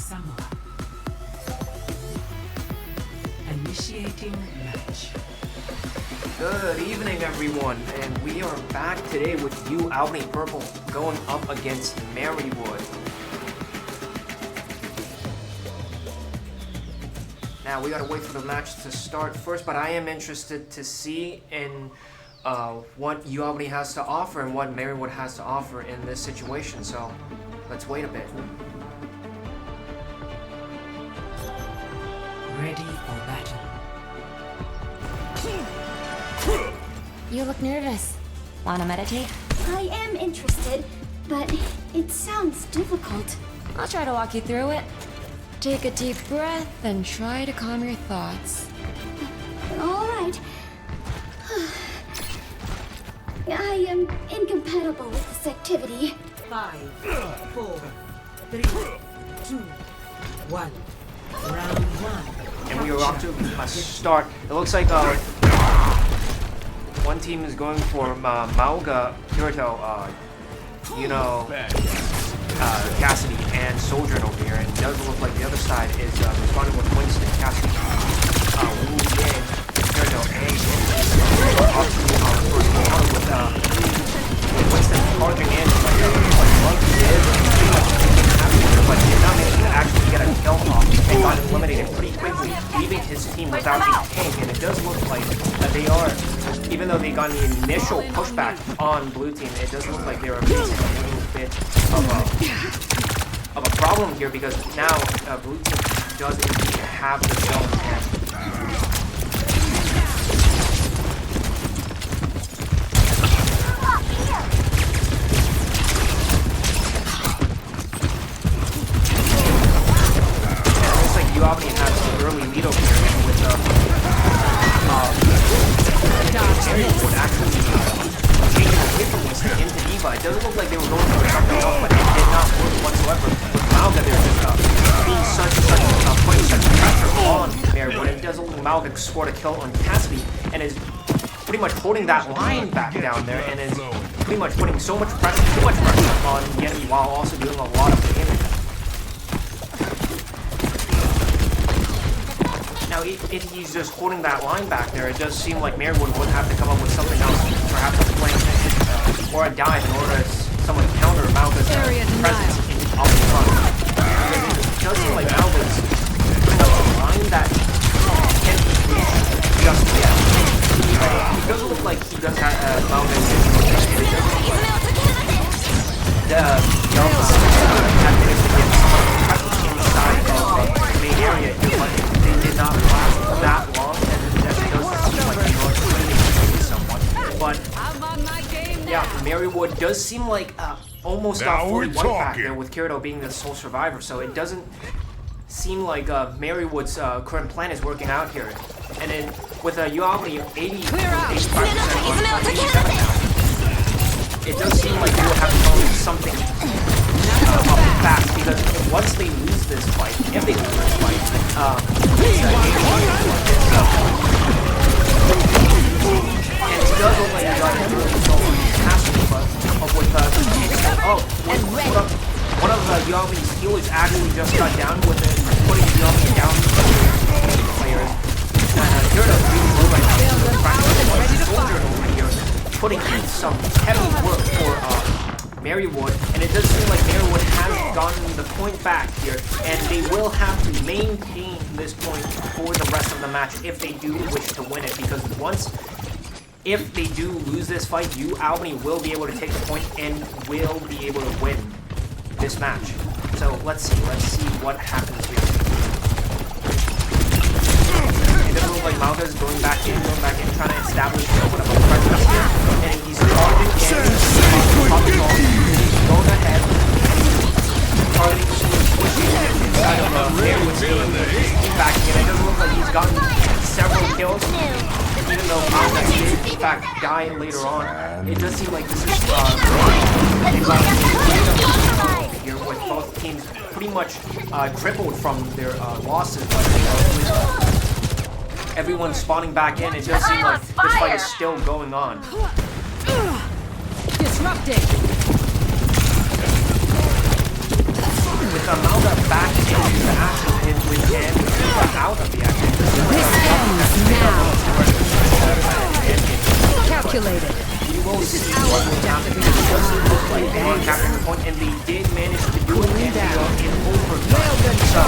summoner. Initiating match. Good evening, everyone, and we are back today with UAlbany Purple going up against Marywood. Now we gotta wait for the match to start first, but I am interested to see in what UAlbany has to offer and what Marywood has to offer in this situation. So let's wait a bit. Ready for battle. You look nervous. Wanna meditate? I am interested, but it sounds difficult. I'll try to walk you through it. Take a deep breath and try to calm your thoughts. All right. I am incompatible with this activity. 5, 4, 3, 2, 1. Round 1. And we are off to a start. It looks like one team is going for Mauga, Kirito, Cassidy, and Sojourn over here, and it does look like the other side is responding with Winston, Cassidy, Wu Yang, Kirito, and off to first one with Winston charging in, but Monkey is pretty much happy with it, but did not manage to actually get a kill off and got eliminated pretty quickly, leaving his team without a tank, and it does look like that they are, even though they got the initial pushback on blue team, it does look like they are facing a little bit of a problem here, because now blue team does indeed have the zone. UAlbany has an early lead over here with Marywood actually changing away from Winston into Eva. It doesn't look like they were going for something else, but it did not work whatsoever. With Mauga, they're just being putting such pressure on Marywood. It doesn't look like Mauga scored a kill on Cassidy and is pretty much holding that line back down there and is pretty much putting so much pressure, too much pressure on the enemy while also doing a lot of damage. Now, if he's just holding that line back there, it does seem like Marywood would have to come up with something else, perhaps a flank or a dive in order to somewhat counter Mauga's presence up front. It does seem like Mauga's putting up a line that can't be reached just yet. It does look like he does have Mauga's it does look like the had managed to get some of the presence inside of the main area, but they did not last that long, and that does seem like they were really somewhat. But yeah, Marywood does seem like almost got 41 back there with Kirito being the sole survivor, so it doesn't seem like Marywood's current plan is working out here. And then with UAlbany 85% on 87 now, it does seem like they will have to go something up fast, because once they lose this fight, if they lose this fight, and it does look like they got an early result on Cassidy, but with one of UAlbany's healers actually just got down with it, putting UAlbany down players. Kirito is really low right now, Soldier over here, putting in some heavy work for Marywood, and it does seem like Marywood has gotten the point back here, and they will have to maintain this point for the rest of the match if they do wish to win it, because if they do lose this fight, UAlbany will be able to take the point and will be able to win this match. So let's see what happens here. It doesn't look like Mauga is going back in, trying to establish somewhat of a presence here, and he's charging in, going ahead, targeting, pushing inside of Marywood's team, backing in. It doesn't look like he's gotten several kills, even though Mauga did in fact die later on. It does seem like this is here with both teams pretty much crippled from their losses, but everyone's spawning back in. It does seem like this fight is still going on. Disrupted. with Malga back into the action with and out of the action. This ends now. Calculated. We will see what will happen. It doesn't look like they are capturing the point, and they did manage to do it, and they are in overtime. So,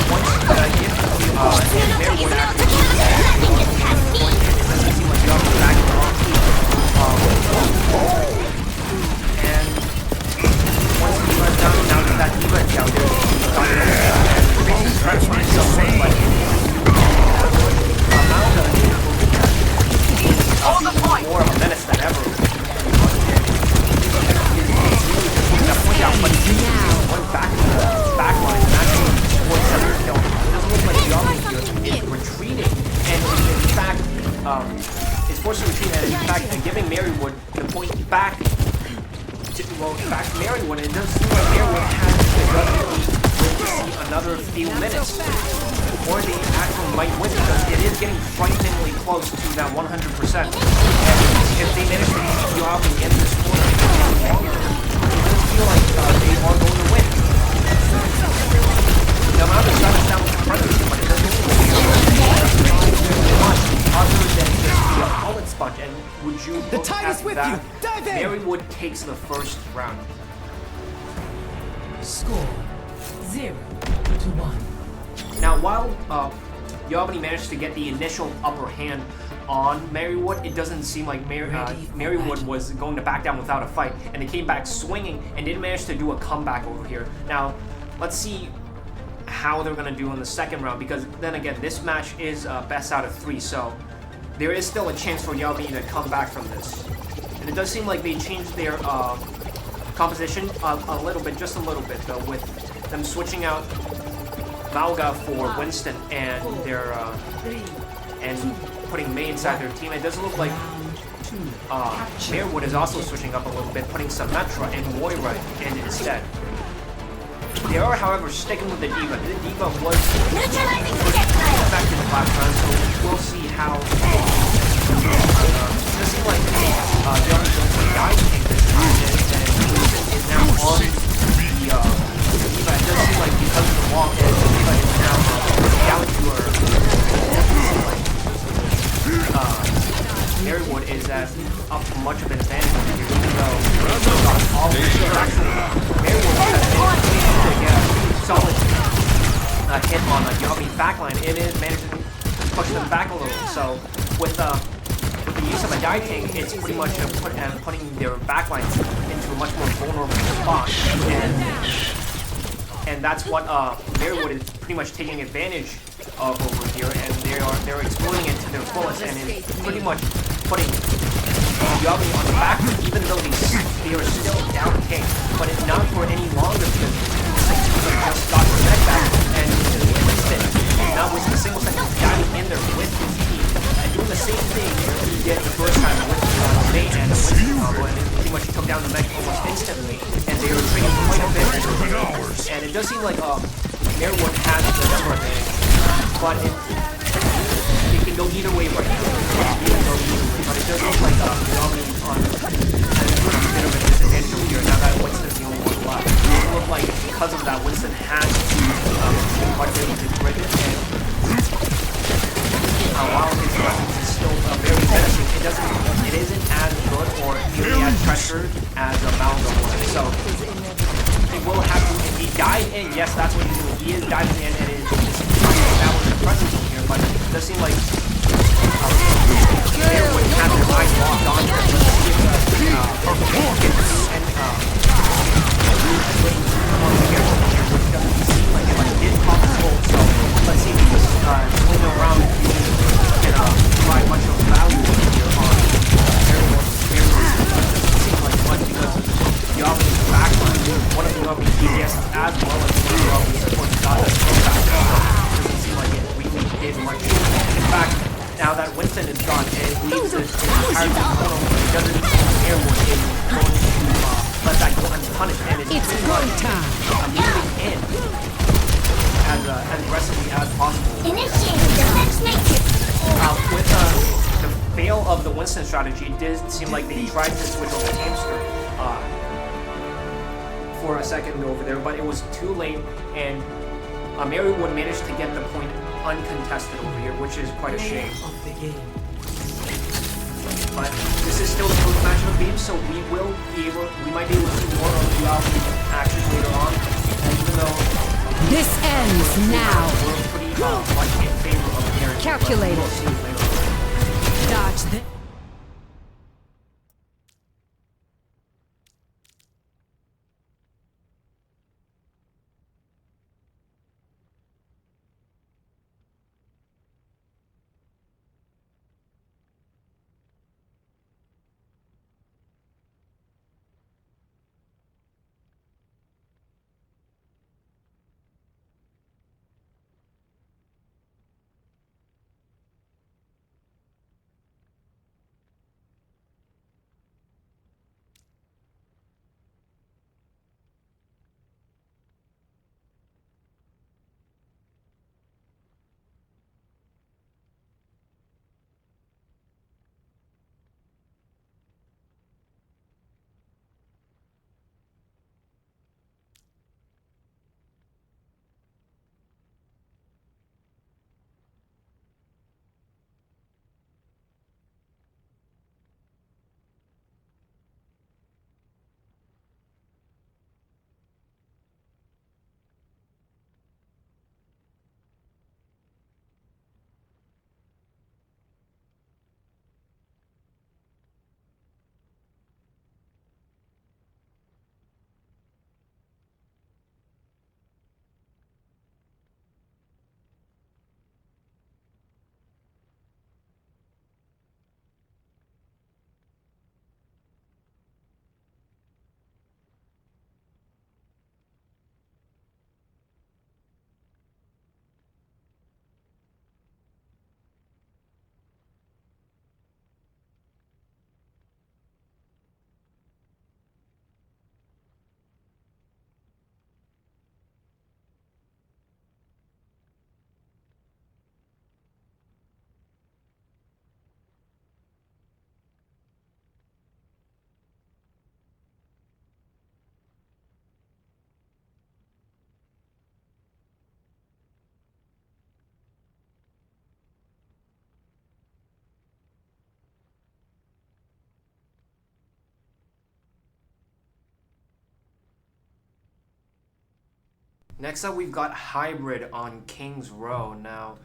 once if Marywood actually point, it doesn't seem like y'all are backing off. And once the Diva is down, now that Diva is down there, basically stretch myself like Amalga is more of a menace than ever. But one backline and actually towards center kill. It doesn't look like Yami here is retreating, and in fact, is forced to retreat, and in fact, giving Marywood the point back to, well, back to Marywood, and it does seem like Marywood has the ability to see another few minutes, or they actually might win, because it is getting frighteningly close to that 100%. And if they manage to keep Yami in this corner longer, feel like they are going to win. The amount of shot is down with the presence, but it doesn't much other than just the opponent sponge. And would you look at that? Marywood takes the first round. Score 0-1. Now, while UAlbany managed to get the initial upper hand on Marywood, it doesn't seem like Marywood was going to back down without a fight, and they came back swinging and did manage to do a comeback over here. Now, let's see how they're going to do in the second round, because then again, this match is best out of 3, so there is still a chance for UAlbany to come back from this. And it does seem like they changed their composition a little bit, just a little bit though, with them switching out Malga for Winston and their and putting Mei inside their team. It doesn't look like Marywood is also switching up a little bit, putting Symmetra and Moira in instead. They are, however, sticking with the Diva. The Diva was effective last round, so we'll see how. It does seem like the other guy take this time, and Winston is now on the Diva. It does seem like because of the wall, the Diva is now down to her. Marywood is at up much of an advantage over here, even though all of the actually Marywood has managed to get a solid hit on the UAlbany backline. It is managing to push them back a little. So with the use of a die tank, it's pretty much putting their backline into a much more vulnerable spot, and that's what Marywood is pretty much taking advantage of over here, and they're exploiting it to their fullest, and it's pretty much putting UAlbany on the back, even though they are still down king, but it's not for any longer, because they just got their neck back, and Winston, not wasting a single second, diving in there with his team, and doing the same thing he did the first time with Mei and the Winston combo, and it pretty much took down the mech almost instantly, and they were trading quite a bit, and it does seem like Marywood has the number advantage, but it can go either way right now. But it does look like UAlbany is on a bit of a disadvantage over here now that Winston's the only one left. It doesn't look like because of that Winston has quite able to grip it, and while his presence is still very menacing, it isn't as good or nearly as pressured as Malga was. So he will have to, if he dives in, yes, that's what he's doing. He is diving in, and it is establishing a presence over here, but it does seem like Marywood has their eyes locked on here. Let's see if which doesn't seem like it, but it is possible. So let's see if he just swing around and can provide much of value here on Marywood. Doesn't seem like much because UAlbany's backline, one of the UAlbany's DPS as well as the UAlbany's support got us from back. So it doesn't seem like it really did much. In fact, now that Winston is gone, it leaves this entire corner. It doesn't seem Marywood is going to let that go unpunished, and it's pretty much moving in as aggressively as possible. Initiate defense matrix. With the fail of the Winston strategy, it did seem like they tried to switch over Hamster for a second over there, but it was too late, and Marywood managed to get the point uncontested over here, which is quite a Player shame. of the game. But this is still the first match of the game, so we might be able to see more of the Albany action later on, even though This ends now. we're pretty much in favor of Marywood. Calculated. We'll see later on. Dodge the... Next up, we've got Hybrid on King's Row. Now,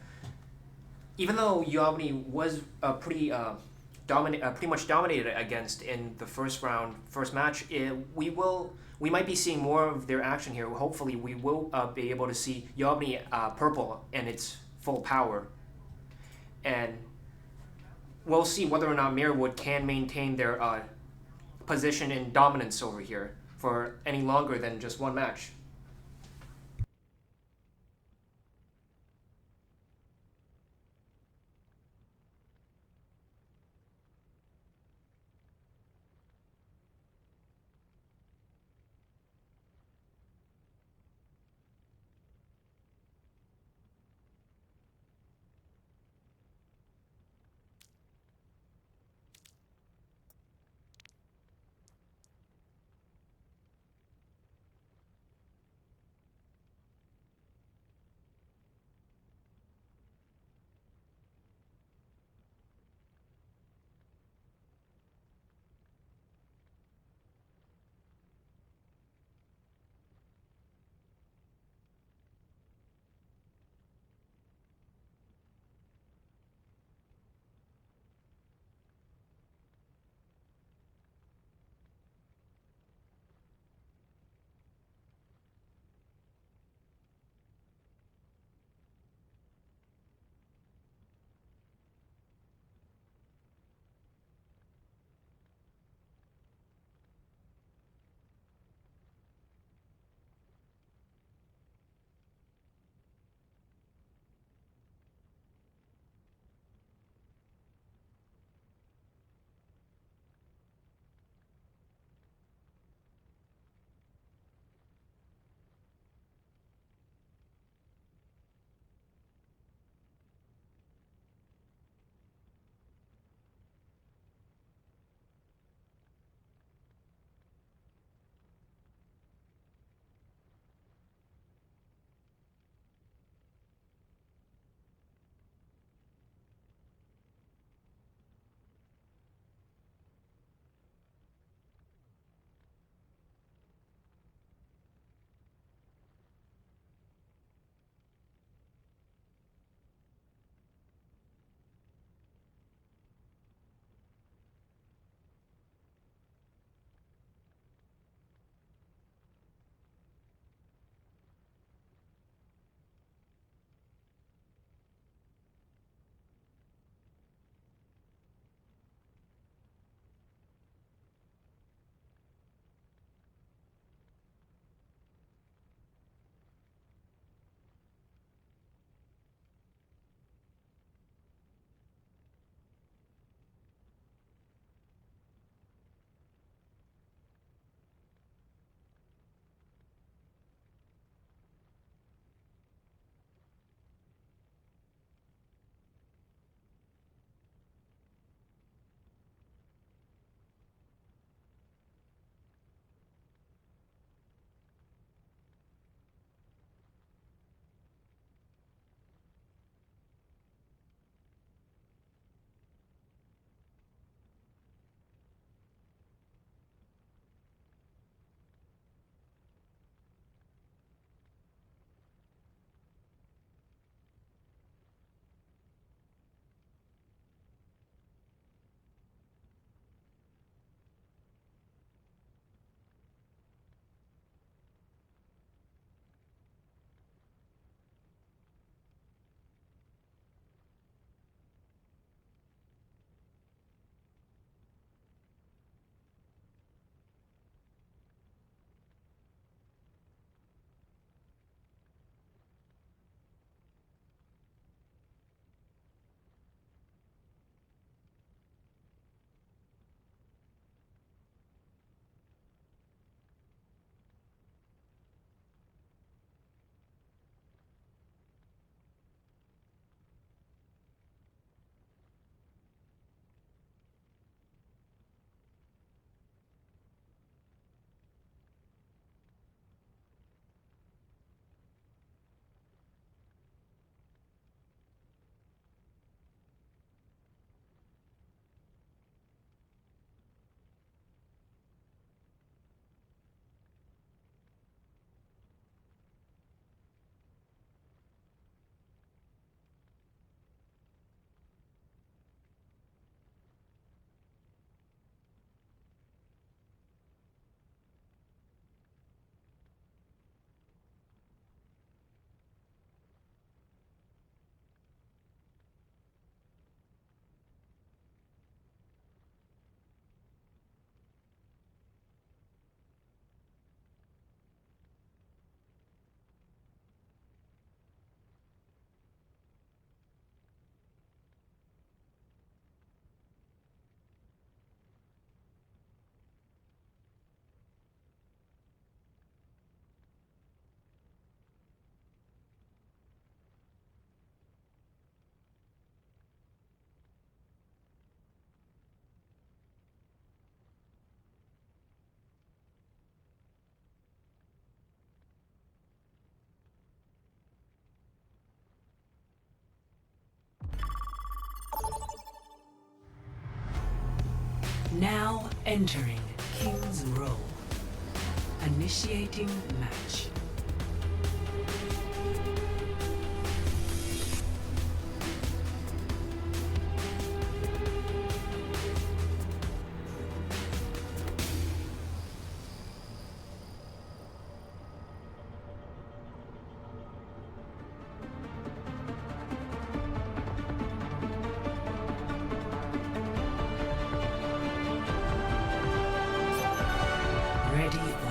even though UAlbany was pretty much dominated against in the first match, we might be seeing more of their action here. Hopefully, we will be able to see UAlbany purple in its full power, and we'll see whether or not Marywood can maintain their position in dominance over here for any longer than just one match. Now entering King's Row. Initiating match.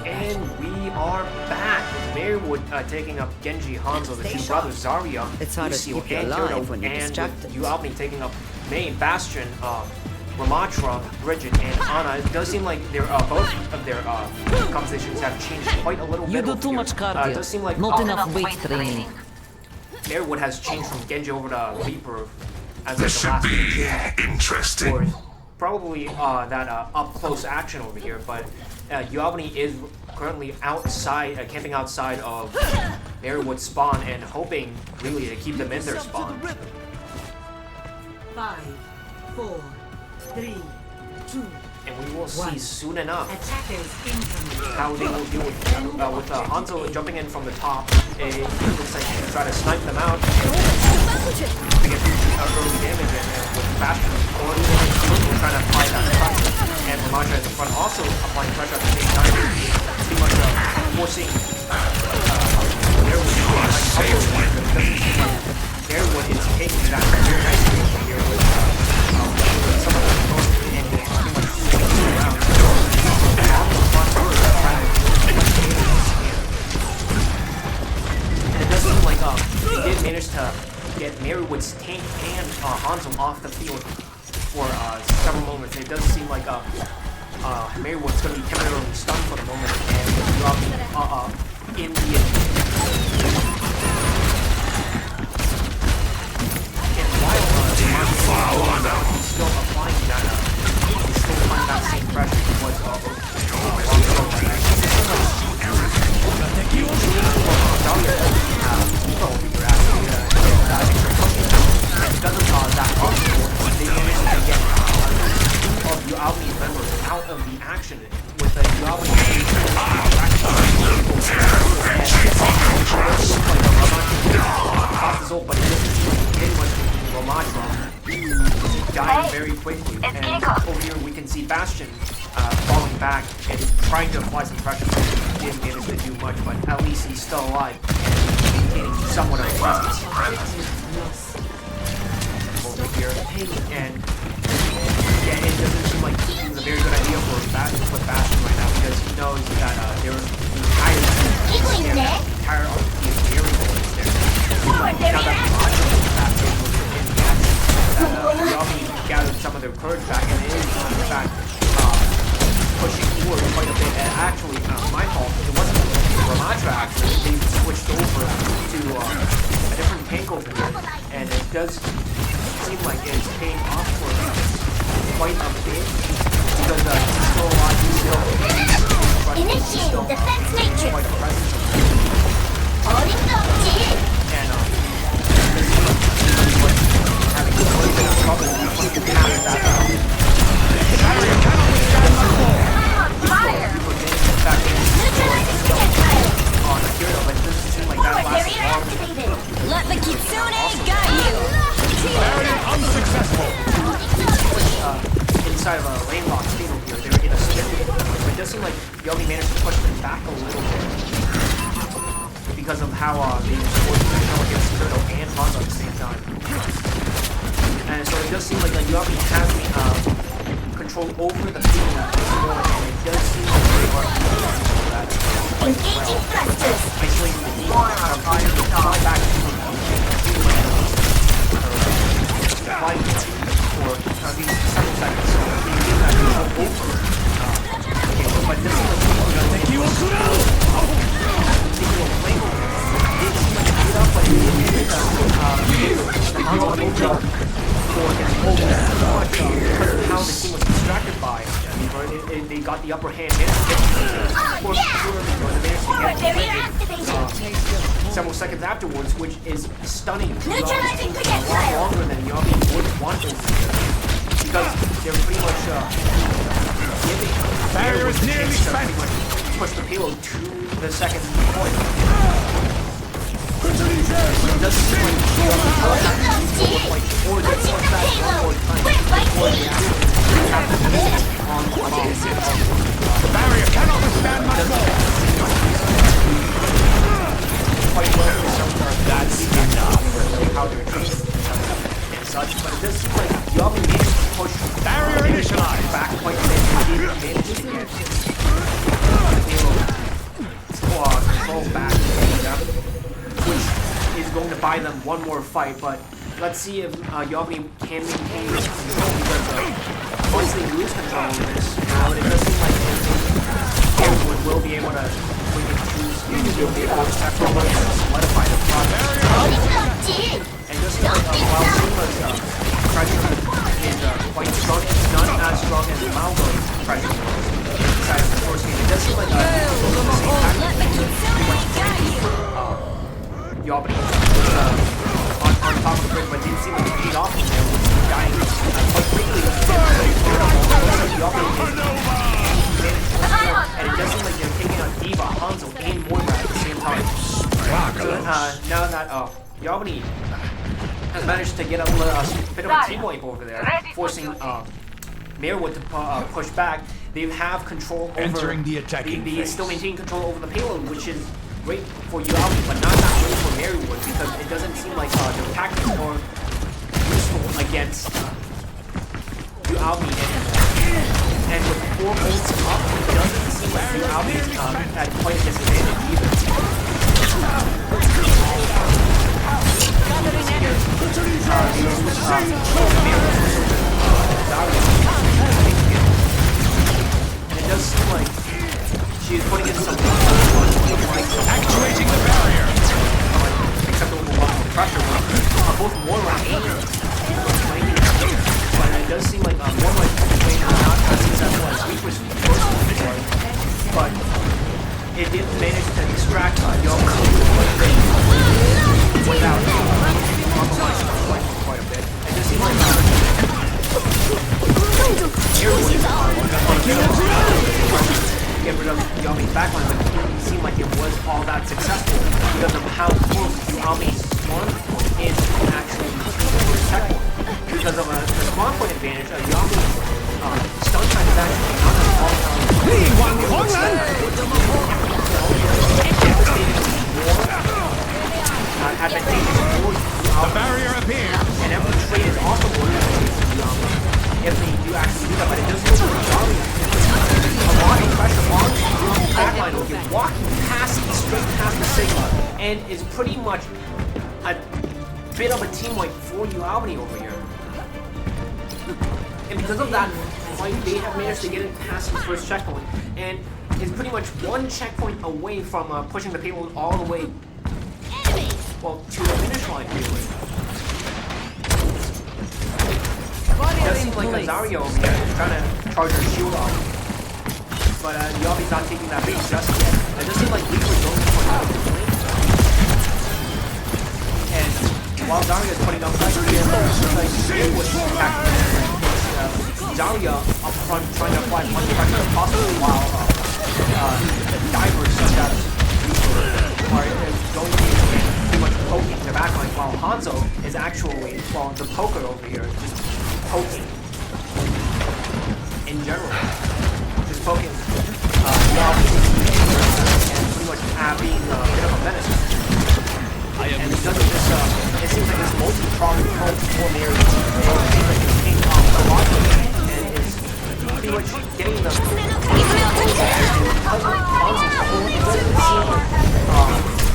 And we are back. Marywood taking up Genji, Hanzo, the two brothers, Zarya, It's hard to Lucio, keep you and alive Gyardo, when you're and distracted. UAlbany taking up Mei, Bastion, Ramatra, Bridget, and Ana. It does seem like both of their compositions have changed quite a little bit. You do over too here. much It cardio. does seem like Not enough weight training. Marywood has changed from Genji over to Reaper as like This the should last be change. interesting. Or probably that up-close action over here, but UAlbany is currently outside, camping outside of Marywood's spawn and hoping really to keep them in their spawn. 5, 4, 3, 2. And we will see soon enough Attackers incoming. how they will deal with Hanzo jumping in from the top. It looks like he's trying to snipe them out to get early damage and with Bastion, or even Seton trying to apply that pressure. And Ramatra in the front also applying pressure at the same time. Pretty much forcing Marywood to be like couple of points, but it doesn't seem like Marywood is taking that very nicely over here with some of the going and pretty much swinging around. And it does seem like they did manage to get Marywood's tank and Hanzo off the field for several moments. It does seem like Marywood's going to be temporarily stunned for the moment and drop in the and while he's still applying that same pressure he was doesn't cause that possible. They managed to get of UAlbany members out of the action with a UAlbany but it doesn't seem like anyone Ramatra dying very quickly. And over here we can see Bastion falling back and trying to apply some pressure, but he didn't manage to do much, but at least he's still alive and maintaining somewhat of a presence over here. And yeah, it doesn't seem like it's a very good idea for Bastion to put Bastion right now because he knows that the entire RP is very good there. Now that Bastion was in the action, UAlbany gathered some of their courage back and is in fact pushing forward quite a bit. And actually, my fault, it wasn't Ramatra actually, they switched over to a different tank over here, and it does seem like it's paying off for quite a bit, because he's still alive, he's still Initiating defense matrix. quite a presence. And this is having a little bit of trouble with that. Let the Kitsune guide you! Unsuccessful. Inside of a lane lock state over here, they're in a spin. But it does seem like UAlbany managed to push them back a little bit because of how they forced to come against Seton and Hanzo at the same time. And so it does seem like UAlbany has control over the field more, and it does seem like they are using that quite well. Isolating the deep fire back to fight for several seconds. So you give that control over. But this is the thing. How the team was distracted by they got the upper hand several seconds afterwards, which is stunning. A lot longer than UAlbany would want to, because they're pretty much giving Barrier is nearly spent. Push the payload to the second point. It does seem like you have like 4 different times before they actually have to be on the bomb. The barrier cannot withstand much more. Quite well with some that's enough. How they're treated and such, but it does seem like you have been able to push barrier initialized back quite a bit. You did manage to get control back, which is going to buy them one more fight. But let's see if UAlbany can maintain this control, because once they lose control of this, it does seem like Marywood will be able to solidify the project. And just while Sigma's pressure is quite strong, it's not as strong as Malgo's pressure inside of the first game. It does seem like UAlbany on top of the grid, but didn't seem like it paid off from there, with dying quite quickly. And it does seem like they're taking out Diva, Hanzo, and Moira at the same time. So, now that UAlbany has managed to get a bit of a team wipe over there, forcing Marywood to push back, they have control over. Entering the attacking they phase. still maintain control over the payload, which is great for UAlbany, but not that great for Marywood, because it doesn't seem like their tactics are useful against UAlbany anymore. And with 4 ults up, it doesn't seem like UAlbany is at quite a disadvantage either. And it does seem like she is putting in some actuating the barrier. Acceptable level of pressure on both Moira and Lane. But it does seem like Moira is not as successful as we was first before. But it did manage to distract UAlbany without compromising quite a bit. It does seem like get rid of UAlbany's backline, but it didn't seem like it was all that successful because of how close UAlbany's spawn point is to actually the checkpoint. Because of a spawn point advantage, UAlbany's stun time is actually not as long advantageous for the barrier appears. And every trade is also more advantageous for UAlbany if they do actually do that, but it does look like UAlbany a lot of pressure on the backline will get walking straight past the Sigma, and is pretty much a bit of a team wipe for UAlbany over here. And because of that fight, they have managed to get it past the first checkpoint, and is pretty much 1 checkpoint away from pushing the payload all the way, well, to the finish line, really. It does seem like Azario over here is trying to charge her shield off. But UAlbany's not taking that bait just yet. It does seem like we were going for another point. And while Zarya is putting up pressure here, like Marywood attacking Zarya up front, trying to apply as much pressure as possible, while the divers such as are going to be pretty much poking the backline, while Hanzo is actually, well, the poker over here, just poking in general. Just poking and pretty much being a bit of a menace. And it doesn't just, it seems like this multi-pronged approach for Mary. It seems like it's taking off a lot and is pretty much getting them. Because of Hanzo's support, it doesn't seem like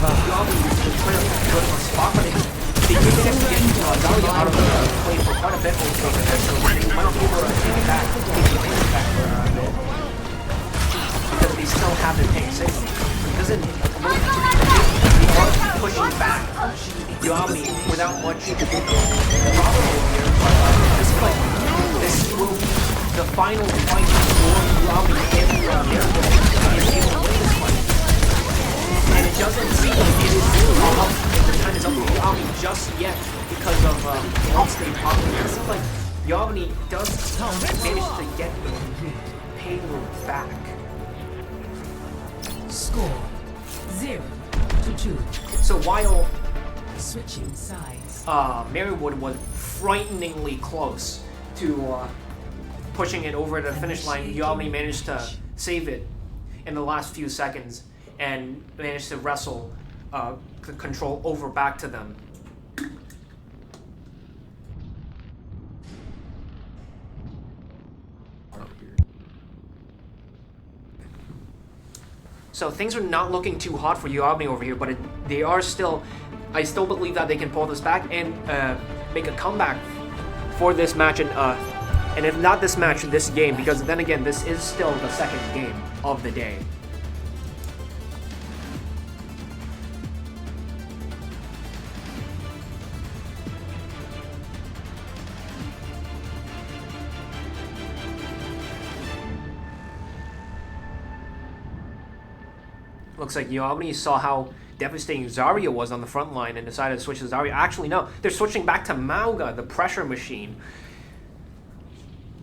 UAlbany is playing a good spot, but they did get Zarya out of the play for quite a bit over there, so they might be able to take it back, take the advantage back for a bit. Because they still have the tank signal. It doesn't look they are pushing back UAlbany without much problem over here. But this will be the final fight for UAlbany and Marywood is able to win this fight. And it doesn't seem like it is up, the time is up for UAlbany just yet because of once they pop. It seems like UAlbany does manage to get the payload back. Score 0-2. So while Switching sides. Marywood was frighteningly close to pushing it over the finish line, UAlbany managed to save it in the last few seconds and managed to wrestle control over back to them. So things are not looking too hot for UAlbany over here, but they are still. I still believe that they can pull this back and make a comeback for this match, and if not this match, this game, because then again, this is still the second game of the day. Looks like UAlbany saw how devastating Zarya was on the front line and decided to switch to Zarya. Actually, no, they're switching back to Mauga, the pressure machine.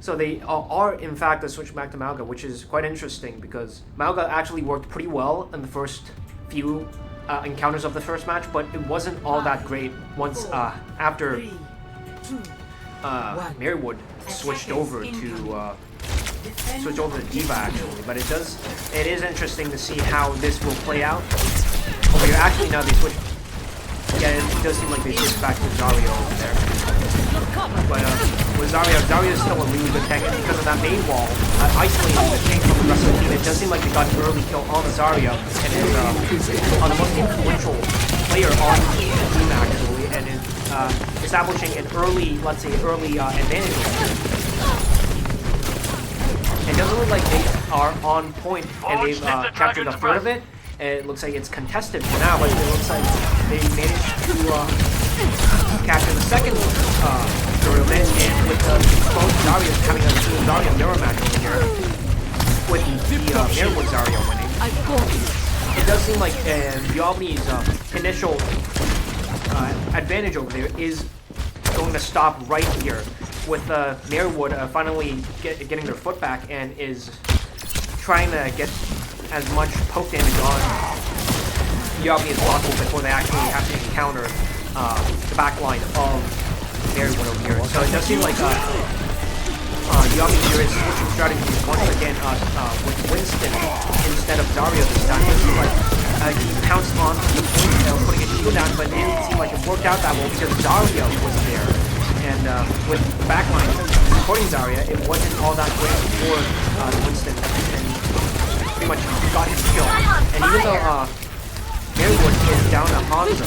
So they are, in fact, switching back to Mauga, which is quite interesting because Mauga actually worked pretty well in the first few encounters of the first match, but it wasn't all that great once after Marywood switched over to Diva actually. But it is interesting to see how this will play out. Over here, actually, now they switch. Yeah, it does seem like they switched back to Zarya over there. But with Zarya is still a really good tank, and because of that main wall, isolating the tank from the rest of the team, it does seem like they got an early kill on Zarya, and is on the most influential player on the team actually, and is establishing an early, let's say, advantage. It doesn't look like they are on point, and they've captured a third of it. It looks like it's contested for now, but it looks like they managed to capture the second third, and with both Zarya having a dual Zarya mirror match over here, with the Marywood Zarya winning. It does seem like UAlbany's initial advantage over there is going to stop right here, with Marywood finally getting their foot back and is trying to get as much poke damage on UAlbany as possible before they actually have to encounter the back line of Marywood over here. So it does seem like UAlbany here is switching strategies once again with Winston instead of Zarya this time. It seems like he pounced on the point, putting a shield down, but it didn't seem like it worked out that well because Zarya was there. And with the backline supporting Zarya, it wasn't all that great for Winston, and pretty much got his kill. And even though Marywood is down to Hanzo,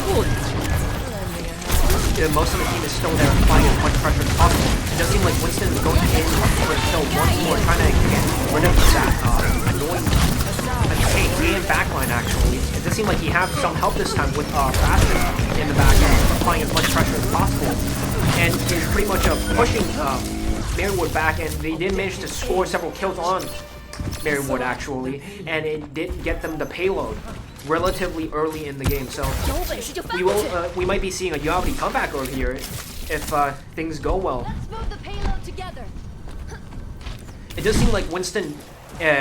most of the team is still there applying as much pressure as possible. It does seem like Winston is going in for a kill once more, trying to get rid of that annoying tank and backline actually. It does seem like he has some help this time with Bastion in the back end, applying as much pressure as possible. And is pretty much pushing Marywood back, and they did manage to score several kills on Marywood actually, and it did get them the payload relatively early in the game. So we might be seeing a UAlbany comeback over here if things go well. Let's move the payload together. It does seem like Winston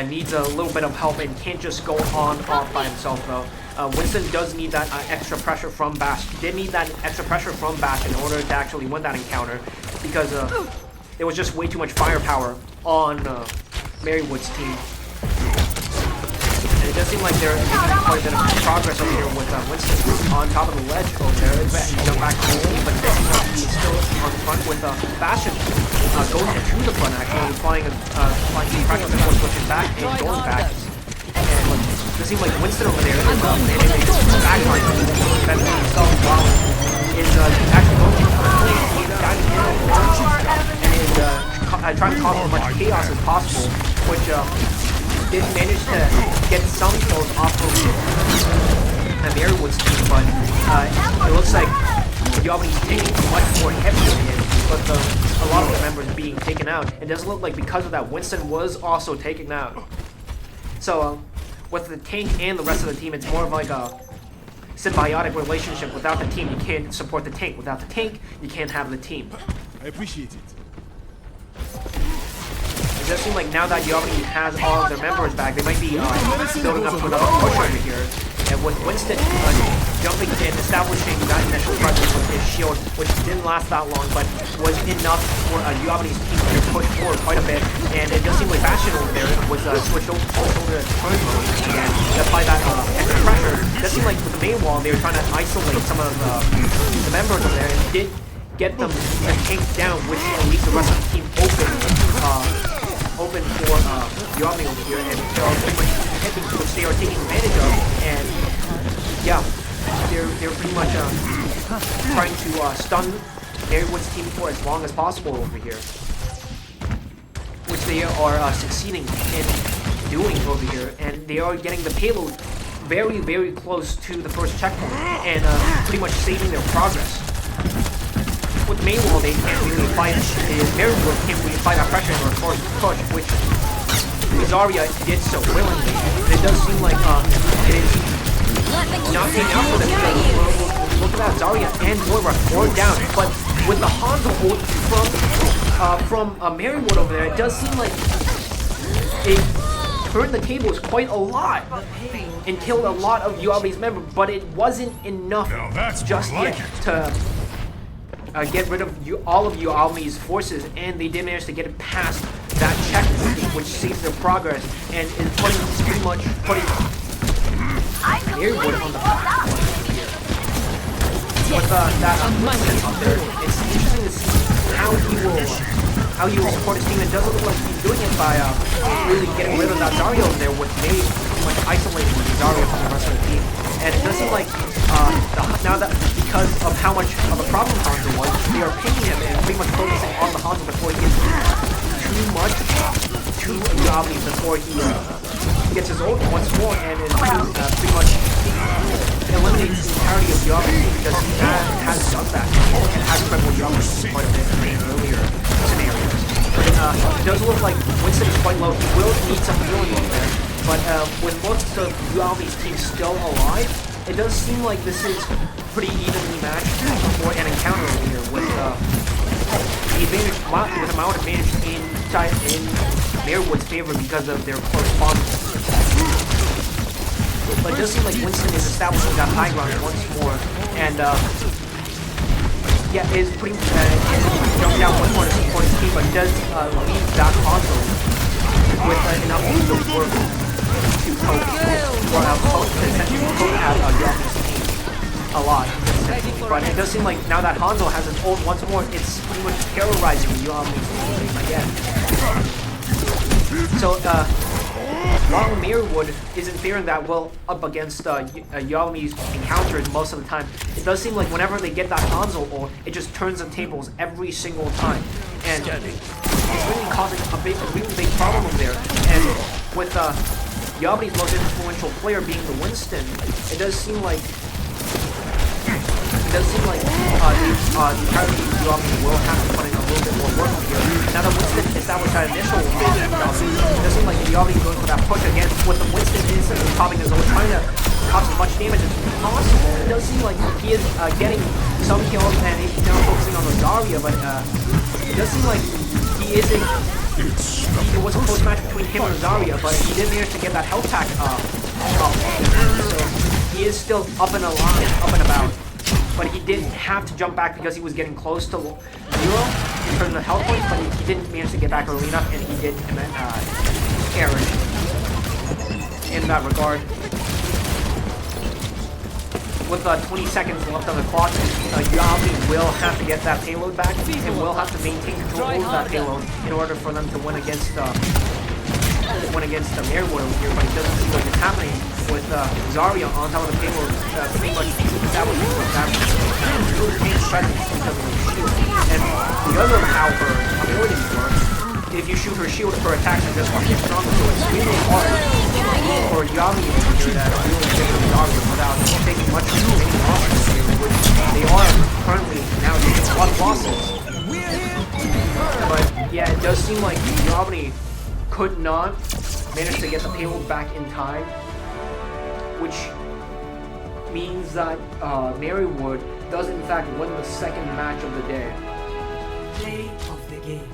needs a little bit of help and can't just go on off by himself though. Winston does need that extra pressure from Bash. Did need that extra pressure from Bash in order to actually win that encounter, because there was just way too much firepower on Marywood's team. And it does seem like they're making quite a bit of progress over here with Winston on top of the ledge over there. Jump back home, but he's still on the front with Bastion going to the front actually, flying pressure before switching back and going back. And it seems like Winston over there is managing the backline to defend himself while is actually going to diving in and is trying to cause as much chaos as possible, which did manage to get some kills off of Marywood's team, but it looks like UAlbany's taking much more heavier hit, but a lot of the members being taken out. It doesn't look like because of that Winston was also taken out. So with the tank and the rest of the team, it's more of like a symbiotic relationship. Without the team, you can't support the tank. Without the tank, you can't have the team. I appreciate it. does seem like now that UAlbany has all of their members back, they might be building up to another push over here. And with Winston jumping in, establishing that initial presence with his shield, which didn't last that long, but was enough for UAlbany's team to push forward quite a bit. And it does seem like Bastion over there was switched over to turn mode again to apply that extra pressure. It does seem like with the main wall, they were trying to isolate some of the members over there, and did get them tanked down, which leaves the rest of the team open for UAlbany over here, and they're pretty much hitting, which they are taking advantage of, and yeah, they're pretty much trying to stun Marywood's team for as long as possible over here, which they are succeeding in doing over here, and they are getting the payload very, very close to the first checkpoint, and pretty much saving their progress. With the main wall, they can't really fight. Marywood can't really apply that pressure or force push, which Zarya did so willingly. And it does seem like it is not paying out for them. Look at that, Zarya and Moira are down, but with the Hanzo ult from Marywood over there, it does seem like it turned the tables quite a lot and killed a lot of UAlbany's members, but it wasn't enough just yet to get rid of all of UAlbany's forces, and they did manage to get it past that checkpoint, which saves their progress and is pretty much putting Marywood on the back foot here. With that Winston up there, it's interesting to see how he will support his team. It doesn't look like he's doing it by really getting rid of that Zarya over there, with May pretty much isolating Zarya from the rest of the team. And it doesn't like now that because of how much of a problem Hanzo was, they are picking him and pretty much focusing on the Hanzo before he gets too much to UAlbany before he gets his ult once more, and is pretty much eliminates the entirety of UAlbany, because he has done that and has crippled UAlbany quite a bit in earlier scenarios. It does look like Winston is quite low. He will need some healing over there, but with most of UAlbany's team still alive, it does seem like this is pretty evenly matched for an encounter over here, with the advantage, with amount of advantage in Marywood's favor because of their close bond. But it does seem like Winston is establishing that high ground once more, and yeah, is putting jumping down once more to support his team, but does leave that console with enough to work to cope, or essentially cope at UAlbany's team a lot. But it does seem like now that Hanzo has his ult once more, it's pretty much terrorizing the UAlbany's team again. So, while Marywood isn't faring that well up against UAlbany's encounters most of the time, it does seem like whenever they get that Hanzo ult, it just turns the tables every single time. And it's really causing a really big problem over there. And with UAlbany's most influential player being the Winston, it does seem like the entirety of UAlbany will have to put in a little bit more work here. Now that Winston established that initial phase of UAlbany, it does seem like UAlbany is going for that push again. With the Winston instantly popping his own, trying to cause as much damage as possible. It does seem like he is getting some kills, and he's now focusing on the Zarya, but it does seem like he isn't. It was a close match between him and Zarya, but he did manage to get that health pack up. So he is still up and alive, up and about. But he didn't have to jump back because he was getting close to 0 in terms of health points, but he didn't manage to get back early enough, and he did error in that regard. With 20 seconds left on the clock, UAlbany will have to get that payload back, and will have to maintain control of that payload in order for them to win against Marywood over here, but it doesn't seem like it's happening with Zarya on top of the payload, pretty much establishing that really change presence because of the shield. And the other how her abilities work, if you shoot her shield, her attacks are just fucking stronger, so it's really hard for UAlbany to do that really get the Zarya without taking much of any losses here, which they are currently now taking a lot of losses. But yeah, it does seem like UAlbany could not manage to get the payload back in time, which means that Marywood does in fact win the second match of the day. Play of the game.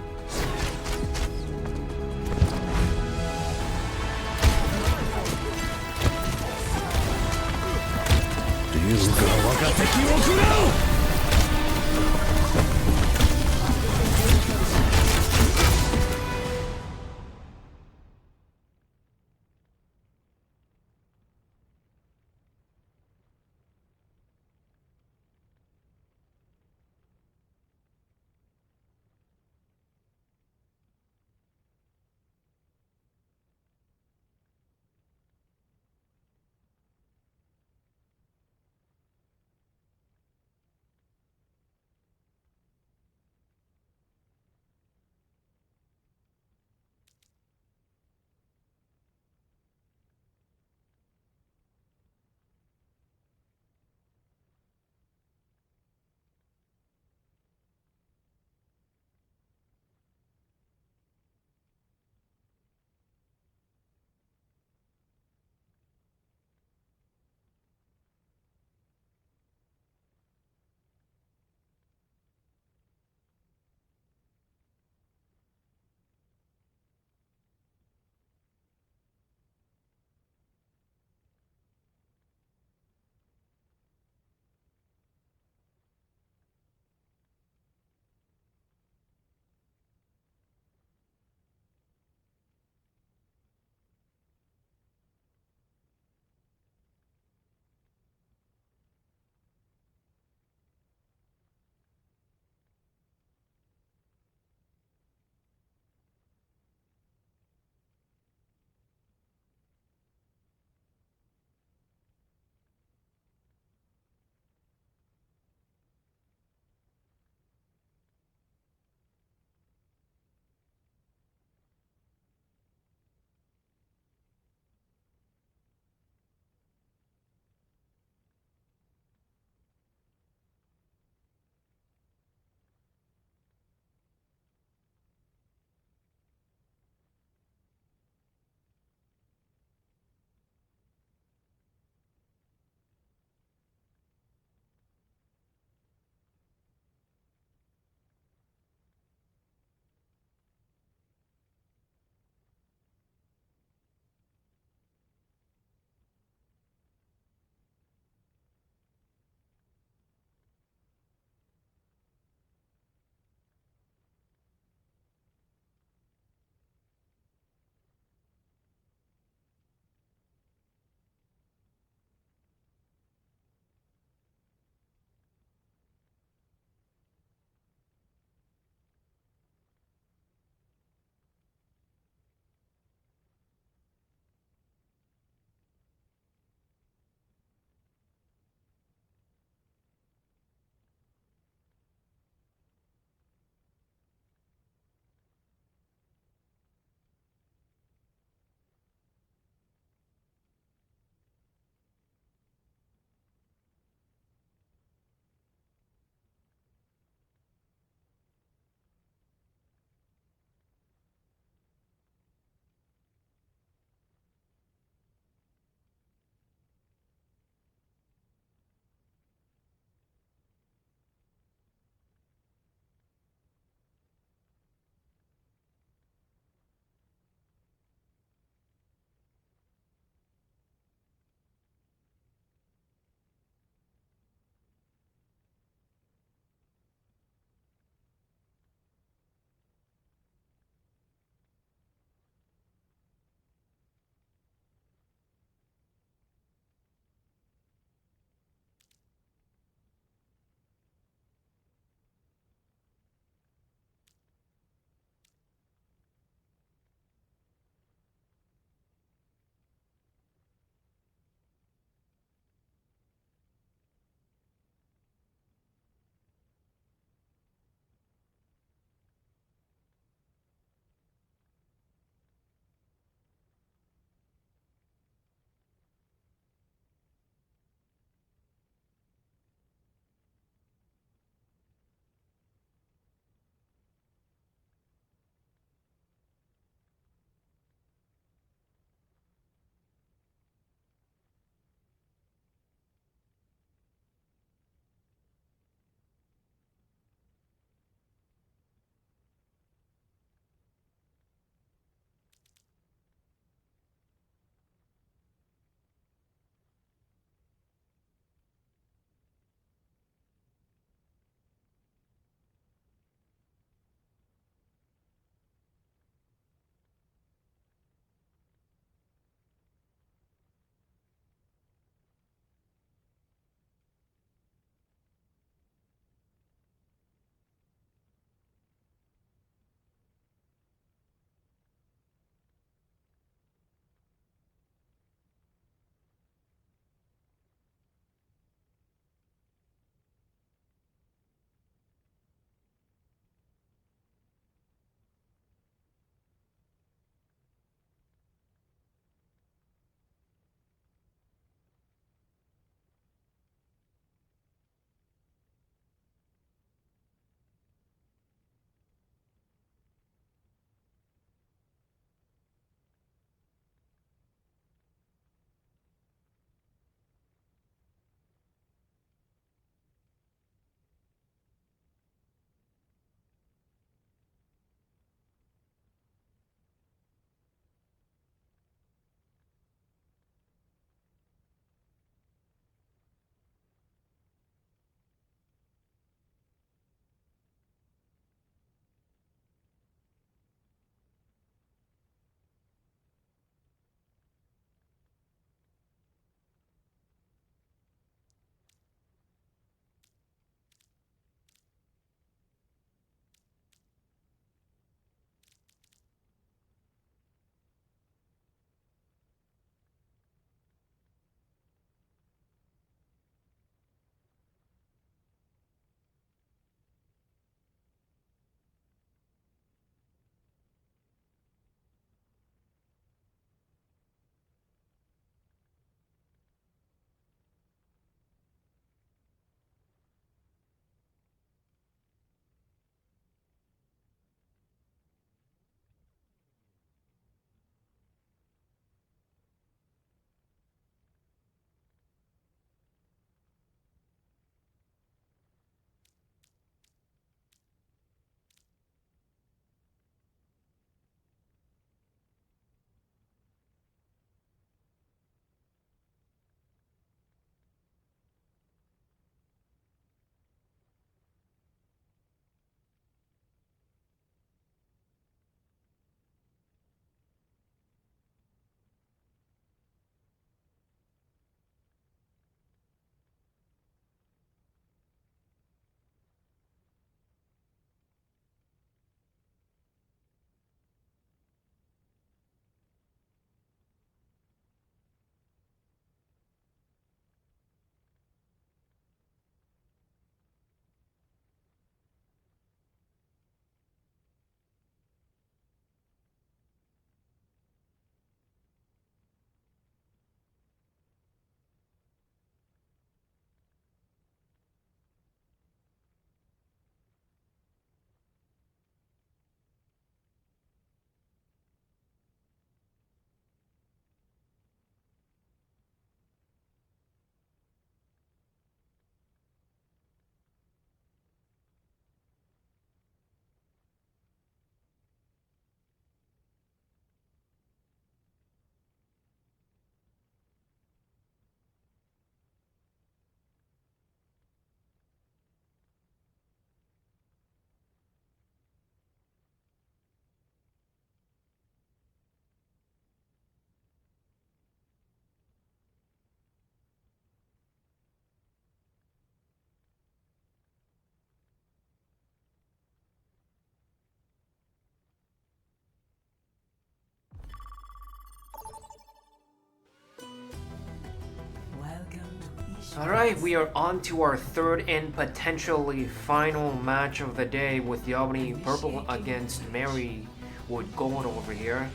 Alright, we are on to our third and potentially final match of the day with UAlbany Purple against Marywood Gold over here.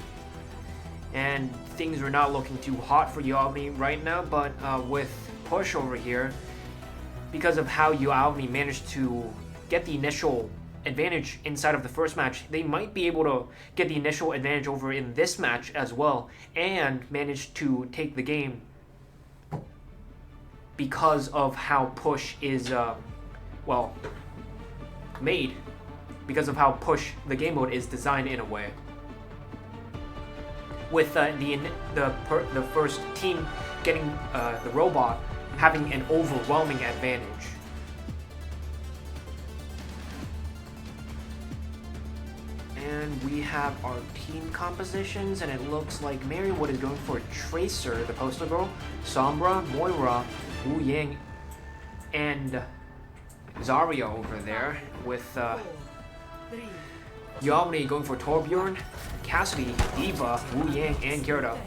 And things are not looking too hot for UAlbany right now, but with Push over here, because of how UAlbany managed to get the initial advantage inside of the first match, they might be able to get the initial advantage over in this match as well, and manage to take the game because of how Push is, well, made. Because of how Push, the game mode, is designed in a way. With the first team getting the robot having an overwhelming advantage. And we have our team compositions, and it looks like Marywood is going for Tracer, the Postal Girl, Sombra, Moira, Wu Yang, and Zarya over there, with UAlbany going for Torbjorn, Cassidy, Diva, Wu Yang, and Gerda.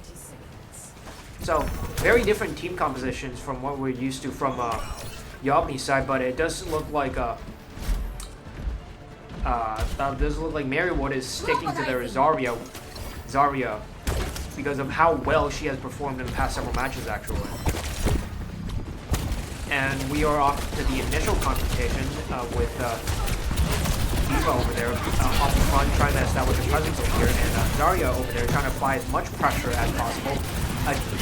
So, very different team compositions from what we're used to from UAlbany's side, but it does look like Marywood is sticking to their Zarya, because of how well she has performed in the past several matches, actually. And we are off to the initial confrontation with Diva over there off the front, trying to establish a presence over here, and Zarya over there trying to apply as much pressure as possible,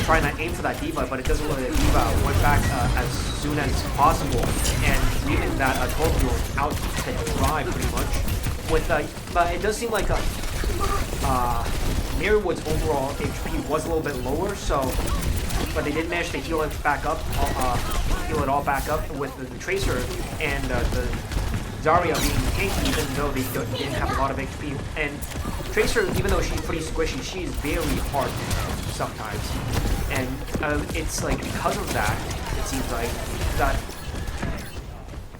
trying to aim for that Diva, but it doesn't look like Diva went back as soon as possible, and leaving that Torbjorn out to dry pretty much. But it does seem like Marywood's overall HP was a little bit lower, but they did manage to heal it back up, heal it all back up with the Tracer and the Zarya being tanky, even though they didn't have a lot of HP. And Tracer, even though she's pretty squishy, she's very hard sometimes. And it's like because of that, it seems like that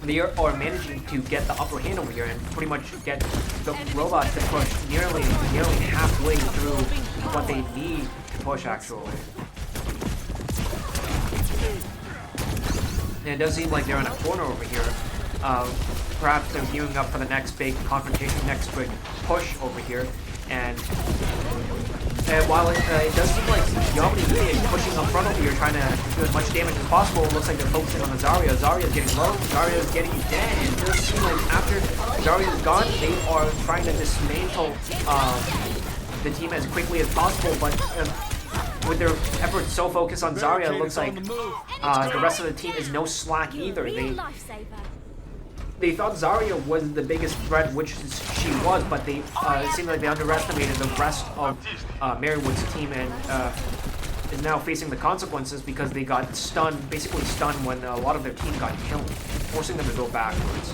they are managing to get the upper hand over here and pretty much get the robots to push nearly halfway through what they need to push, actually. And it does seem like they're in a corner over here. Perhaps they're gearing up for the next big confrontation, next big push over here. And while it does seem like UAlbany is pushing up front over here, trying to do as much damage as possible, it looks like they're focusing on the Zarya. Zarya is getting low, Zarya is getting dead. And it does seem like after Zarya is gone, they are trying to dismantle the team as quickly as possible, but with their efforts so focused on Zarya, it looks like the rest of the team is no slack either. They thought Zarya was the biggest threat, which she was, but it seemed like they underestimated the rest of Marywood's team, and is now facing the consequences because they got stunned, basically stunned when a lot of their team got killed, forcing them to go backwards.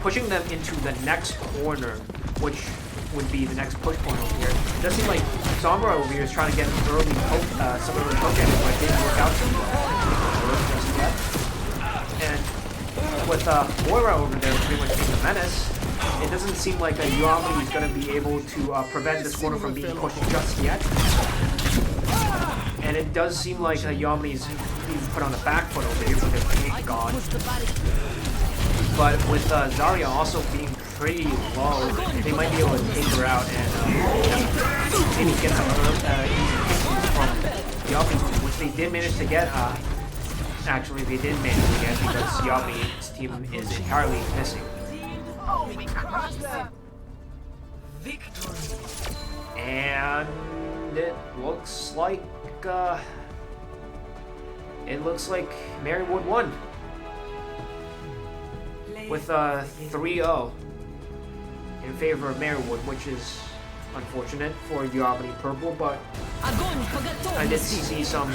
Pushing them into the next corner, which would be the next push point over here. It does seem like Sombra over here is trying to get some early poke at it, but it didn't work out too well. And with Moira over there pretty much being the menace, it doesn't seem like UAlbany is going to be able to prevent this corner from being pushed just yet. And it does seem like UAlbany is being put on the back foot over here with their tank gone. But with Zarya also being pretty low, they might be able to take her out and maybe get some from UAlbany's team, which they did manage to get. Actually, they did manage to get because UAlbany's team is entirely missing. And it looks like Marywood won with 3-0 in favor of Marywood, which is unfortunate for UAlbany Purple, but I did see some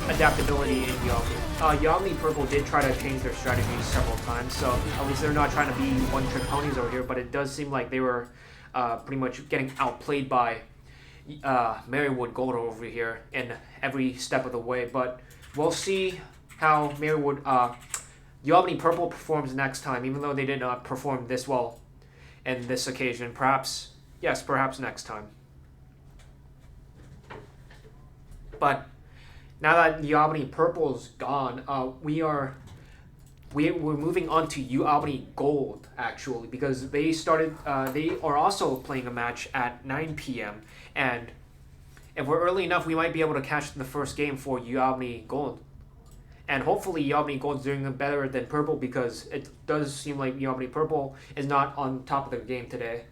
adaptability in UAlbany. UAlbany Purple did try to change their strategies several times, so at least they're not trying to be one-trick ponies over here, but it does seem like they were pretty much getting outplayed by Marywood Gold over here in every step of the way. But we'll see how UAlbany Purple performs next time, even though they did not perform this well in this occasion. Perhaps next time. But Now that UAlbany Purple's gone, we're moving on to UAlbany Gold actually because they started. They are also playing a match at 9 p.m. and if we're early enough, we might be able to catch the first game for UAlbany Gold. And hopefully UAlbany Gold's doing better than Purple because it does seem like UAlbany Purple is not on top of their game today.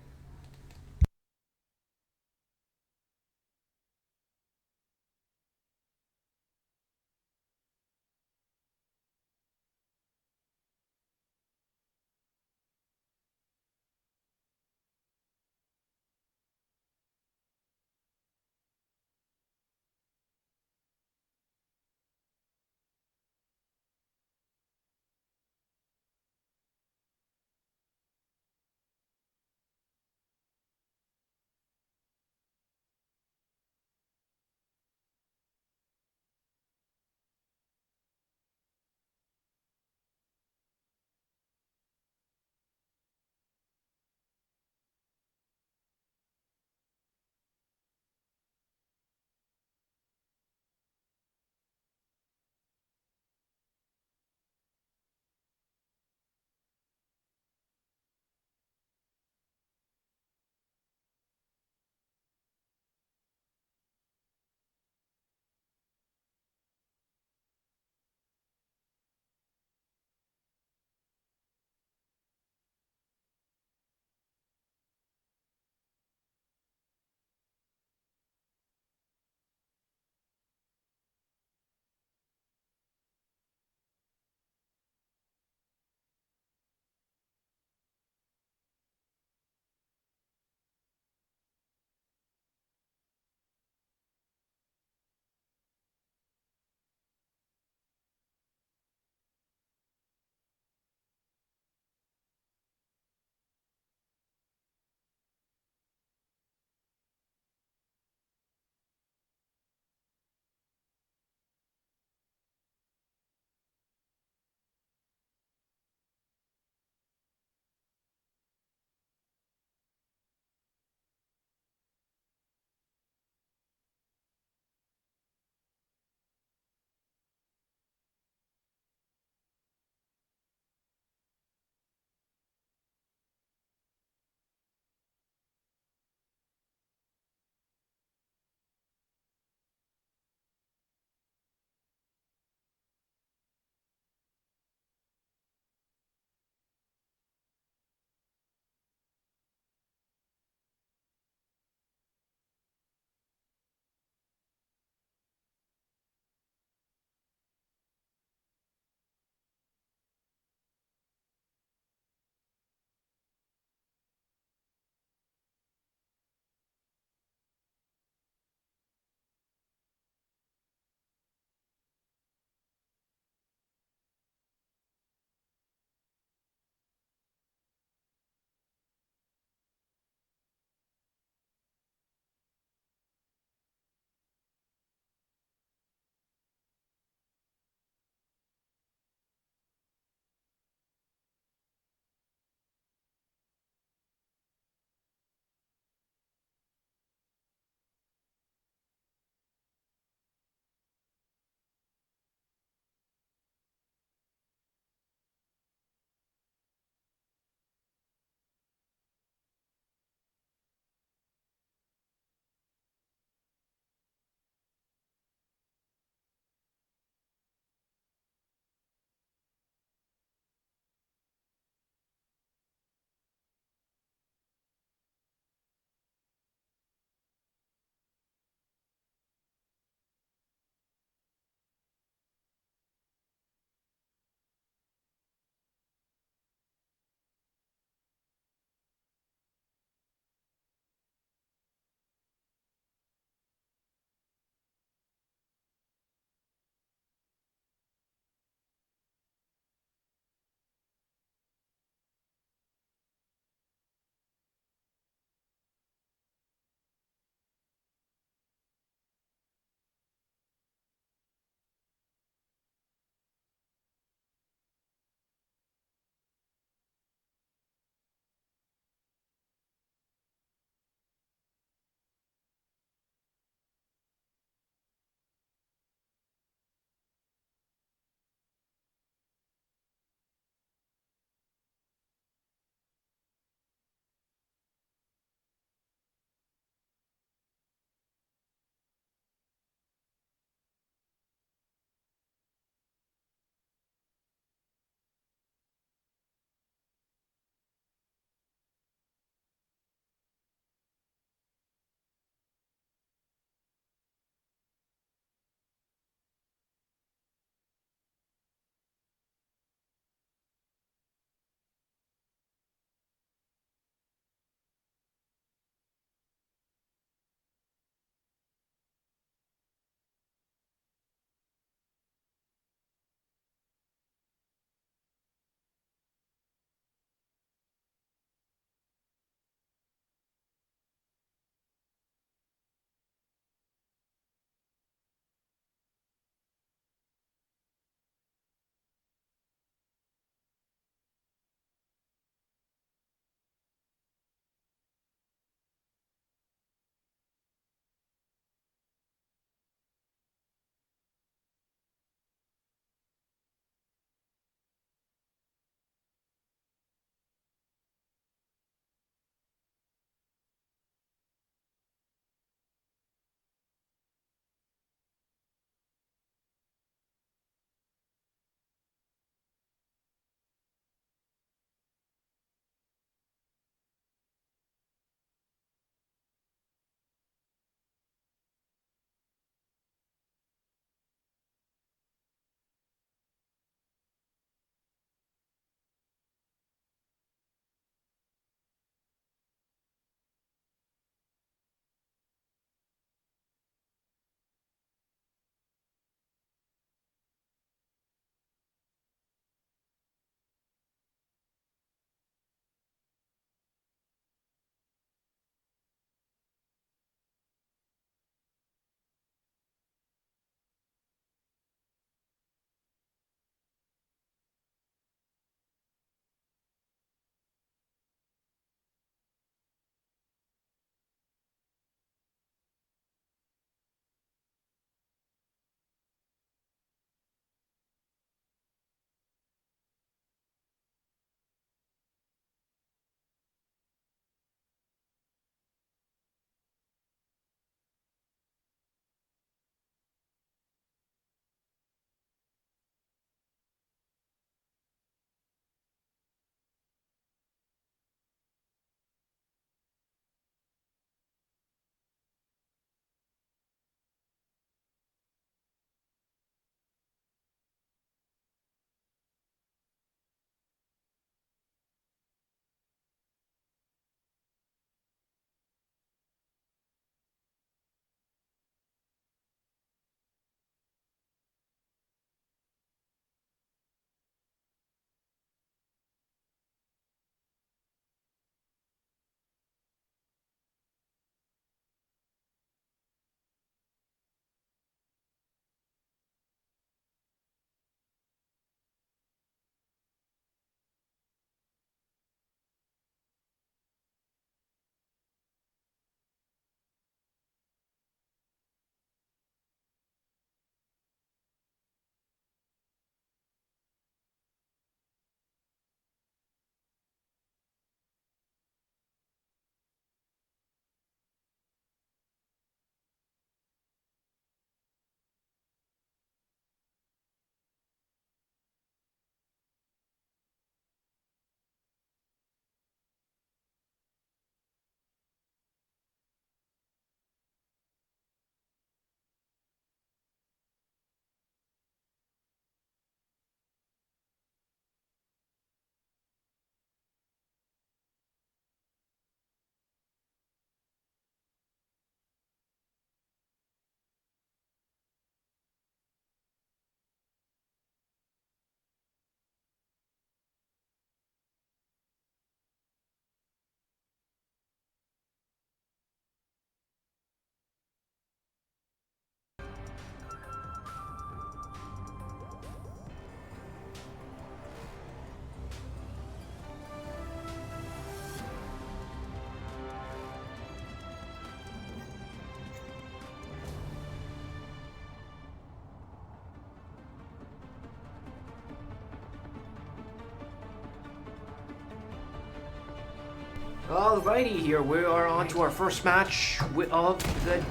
Alrighty, here we are on to our first match of the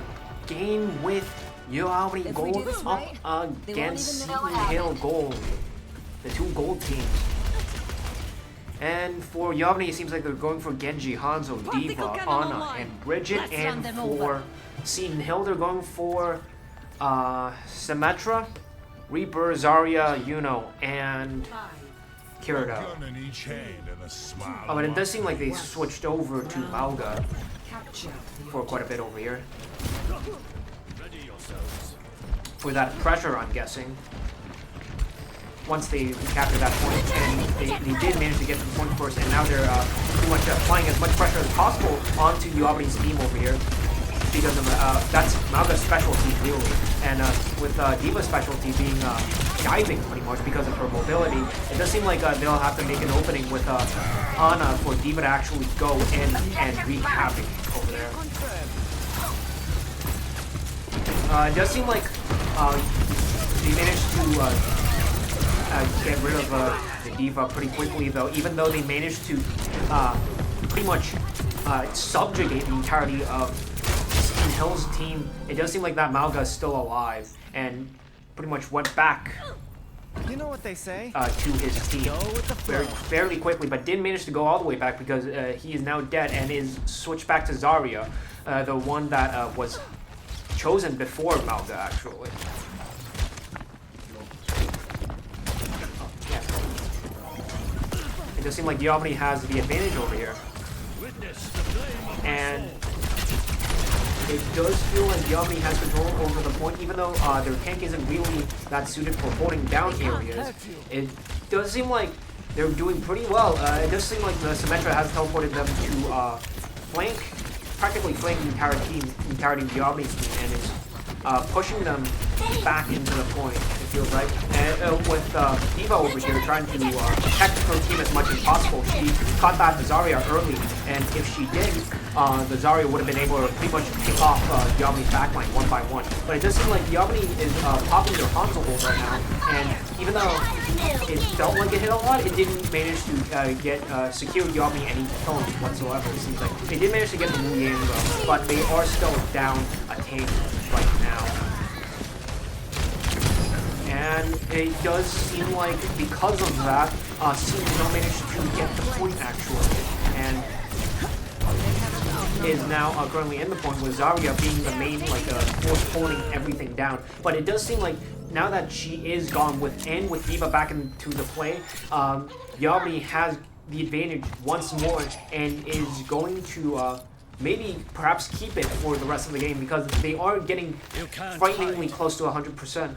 game with UAlbany Gold up against Seton Hill Gold, the two gold teams. And for UAlbany, it seems like they're going for Genji, Hanzo, Diva, Ana, and Bridget. And for Seton Hill, they're going for Symmetra, Reaper, Zarya, Yuno, and Kirito. But it does seem like they switched over to Mauga for quite a bit over here. For that pressure, I'm guessing. Once they captured that point, and they did manage to get the point first, and now they're pretty much applying as much pressure as possible onto UAlbany's team over here. Because of that's Mauga's specialty, really. And with Diva's specialty being diving pretty much because of her mobility, it does seem like they'll have to make an opening with Ana for Diva to actually go in and wreak havoc over there. It does seem like they managed to get rid of the Diva pretty quickly, though, even though they managed to pretty much subjugate the entirety of Seton Hill's team. It does seem like that Mauga is still alive and pretty much went back You know what they say? to his team fairly quickly, but didn't manage to go all the way back because he is now dead and is switched back to Zarya, the one that was chosen before Mauga, actually. It does seem like UAlbany has the advantage over here. And it does feel like UAlbany has control over the point, even though their tank isn't really that suited for holding down areas. It does seem like they're doing pretty well. It does seem like the Symmetra has teleported them to flank, practically flank the entirety of UAlbany's team, and is pushing them back into the point, it feels like. And with Diva over here trying to protect her team as much as possible, she caught that Zarya early, and if she did, the Zarya would have been able to pretty much pick off UAlbany's backline one by one. But it does seem like UAlbany is popping their Hanzo hold right now, and even though it felt like it hit a lot, it didn't manage to get secure UAlbany any kills whatsoever. It seems like they did manage to get the Wu Yang though, but they are still down a tank right now. And it does seem like because of that, Seton Hill managed to get the point actually, and is now currently in the point with Zarya being the main force holding everything down. But it does seem like now that she is gone with Diva back into the play, UAlbany has the advantage once more and is going to maybe perhaps keep it for the rest of the game because they are getting frighteningly close to 100%.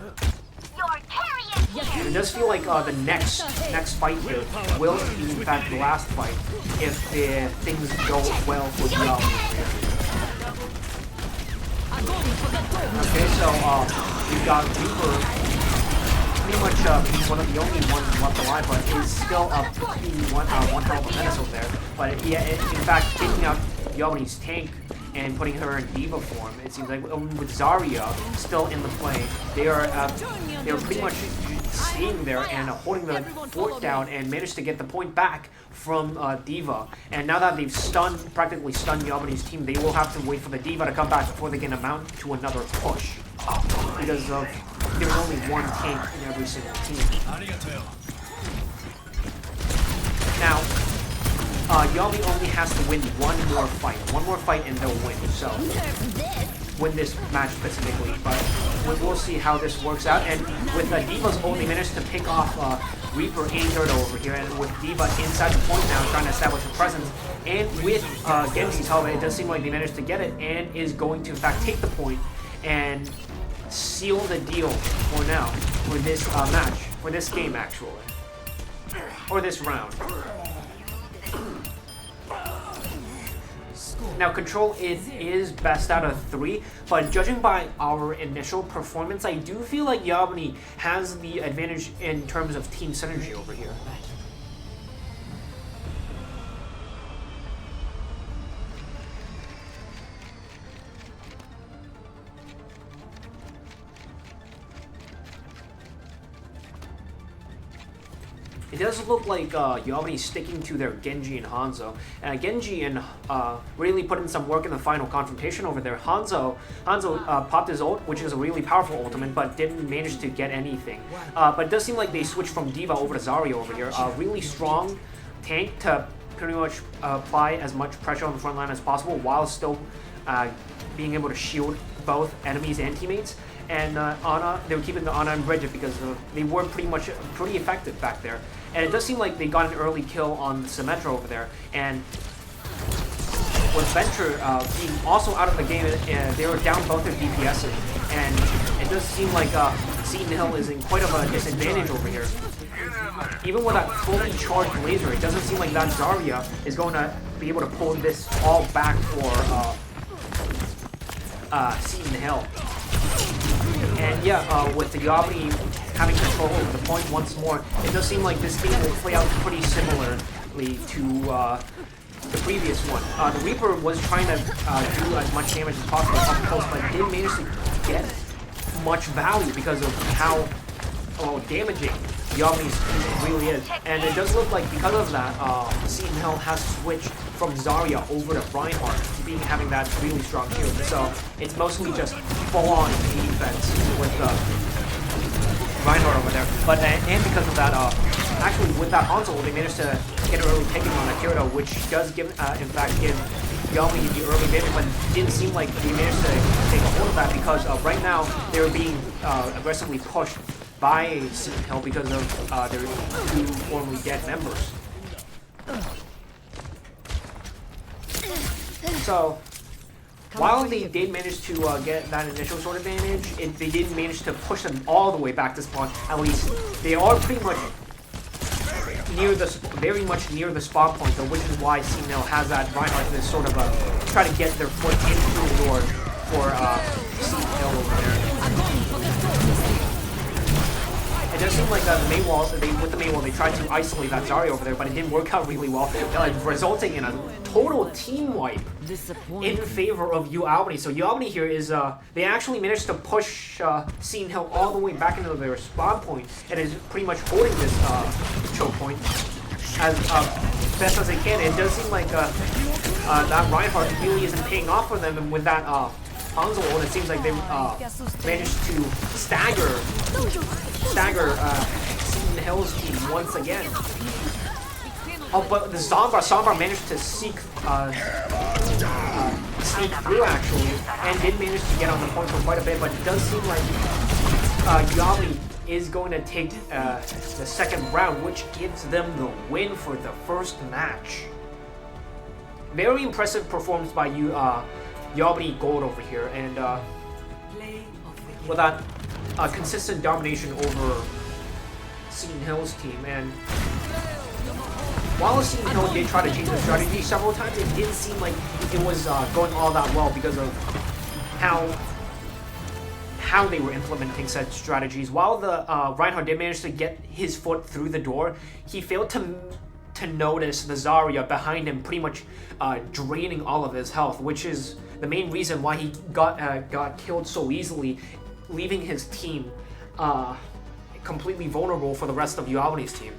And it does feel like the next fight here will be in fact the last fight if things go well for UAlbany. Okay, so we've got Reaper pretty much one of the only ones left alive, but is still one hell of a menace over there. But yeah, in fact, taking out UAlbany's tank and putting her in Diva form, it seems like with Zarya still in the play, they're pretty much staying there and holding the fort down and managed to get the point back from Diva. And now that they've practically stunned UAlbany's team, they will have to wait for the Diva to come back before they can amount to another push. Because there's only one tank in every single team. Now, UAlbany only has to win one more fight and they'll win. So, win this match specifically, but we'll see how this works out. And with Diva's only managed to pick off Reaper and Turtle over here, and with Diva inside the point now trying to establish a presence, and with Genji's help, it does seem like they managed to get it and is going to in fact take the point and seal the deal for now for this match, for this game actually, or this round. Now, Control is best out of 3, but judging by our initial performance, I do feel like UAlbany has the advantage in terms of team synergy over here. it does look like UAlbany is sticking to their Genji and Hanzo. Genji and really put in some work in the final confrontation over there. Hanzo popped his ult, which is a really powerful ultimate, but didn't manage to get anything. But it does seem like they switched from D.Va over to Zarya over here. A really strong tank to pretty much apply as much pressure on the front line as possible while still being able to shield both enemies and teammates. And Ana, they were keeping the Ana and Bridget because they were pretty effective back there. And it does seem like they got an early kill on Symmetra over there. And with Venture being also out of the game, they were down both their DPSs. And it does seem like Seton Hill is in quite of a disadvantage over here. Even with that fully charged laser, it doesn't seem like that Zarya is going to be able to pull this all back for Seton Hill. And yeah, with the UAlbany having control over the point once more, it does seem like this game will play out pretty similarly to the previous one. The Reaper was trying to do as much damage as possible up close, but didn't manage to get much value because of how damaging UAlbany's really is. And it does look like because of that, Seton Hill has switched from Zarya over to Reinhardt, having that really strong shield. So it's mostly just full-on defense with Reinhardt over there. But and because of that, actually with that Hanzo, they managed to get an early picking on Akira, which does give, in fact, give UAlbany the early advantage, but it didn't seem like they managed to take a hold of that because right now they were being aggressively pushed by Seton Hill because of their two formerly dead members. So, while they did manage to get that initial sword advantage, they didn't manage to push them all the way back to spawn. At least they are pretty much very much near the spawn point, though, which is why Seton Hill has that Reinhardt to sort of try to get their foot in through the door for Seton Hill over there. It does seem like the main wall, with the main wall, they tried to isolate that Zarya over there, but it didn't work out really well, resulting in a total team wipe in favor of UAlbany. So UAlbany here is, they actually managed to push Seton Hill all the way back into their spawn point, and is pretty much holding this choke point as best as they can. It does seem like that Reinhardt really isn't paying off for them, and with that Hanzo ult, it seems like they managed to stagger Seton Hill's team once again. Oh, but the Sombra managed to sneak through actually, and did manage to get on the point for quite a bit. But it does seem like UAlbany is going to take the second round, which gives them the win for the first match. Very impressive performance by UAlbany Gold over here, and with that consistent domination over Seton Hill's team. And while Seton Hill did try to change their strategy several times, it didn't seem like it was going all that well because of how they were implementing said strategies. While the Reinhardt did manage to get his foot through the door, he failed to notice the Zarya behind him pretty much draining all of his health, which is the main reason why he got killed so easily, leaving his team completely vulnerable for the rest of UAlbany's team.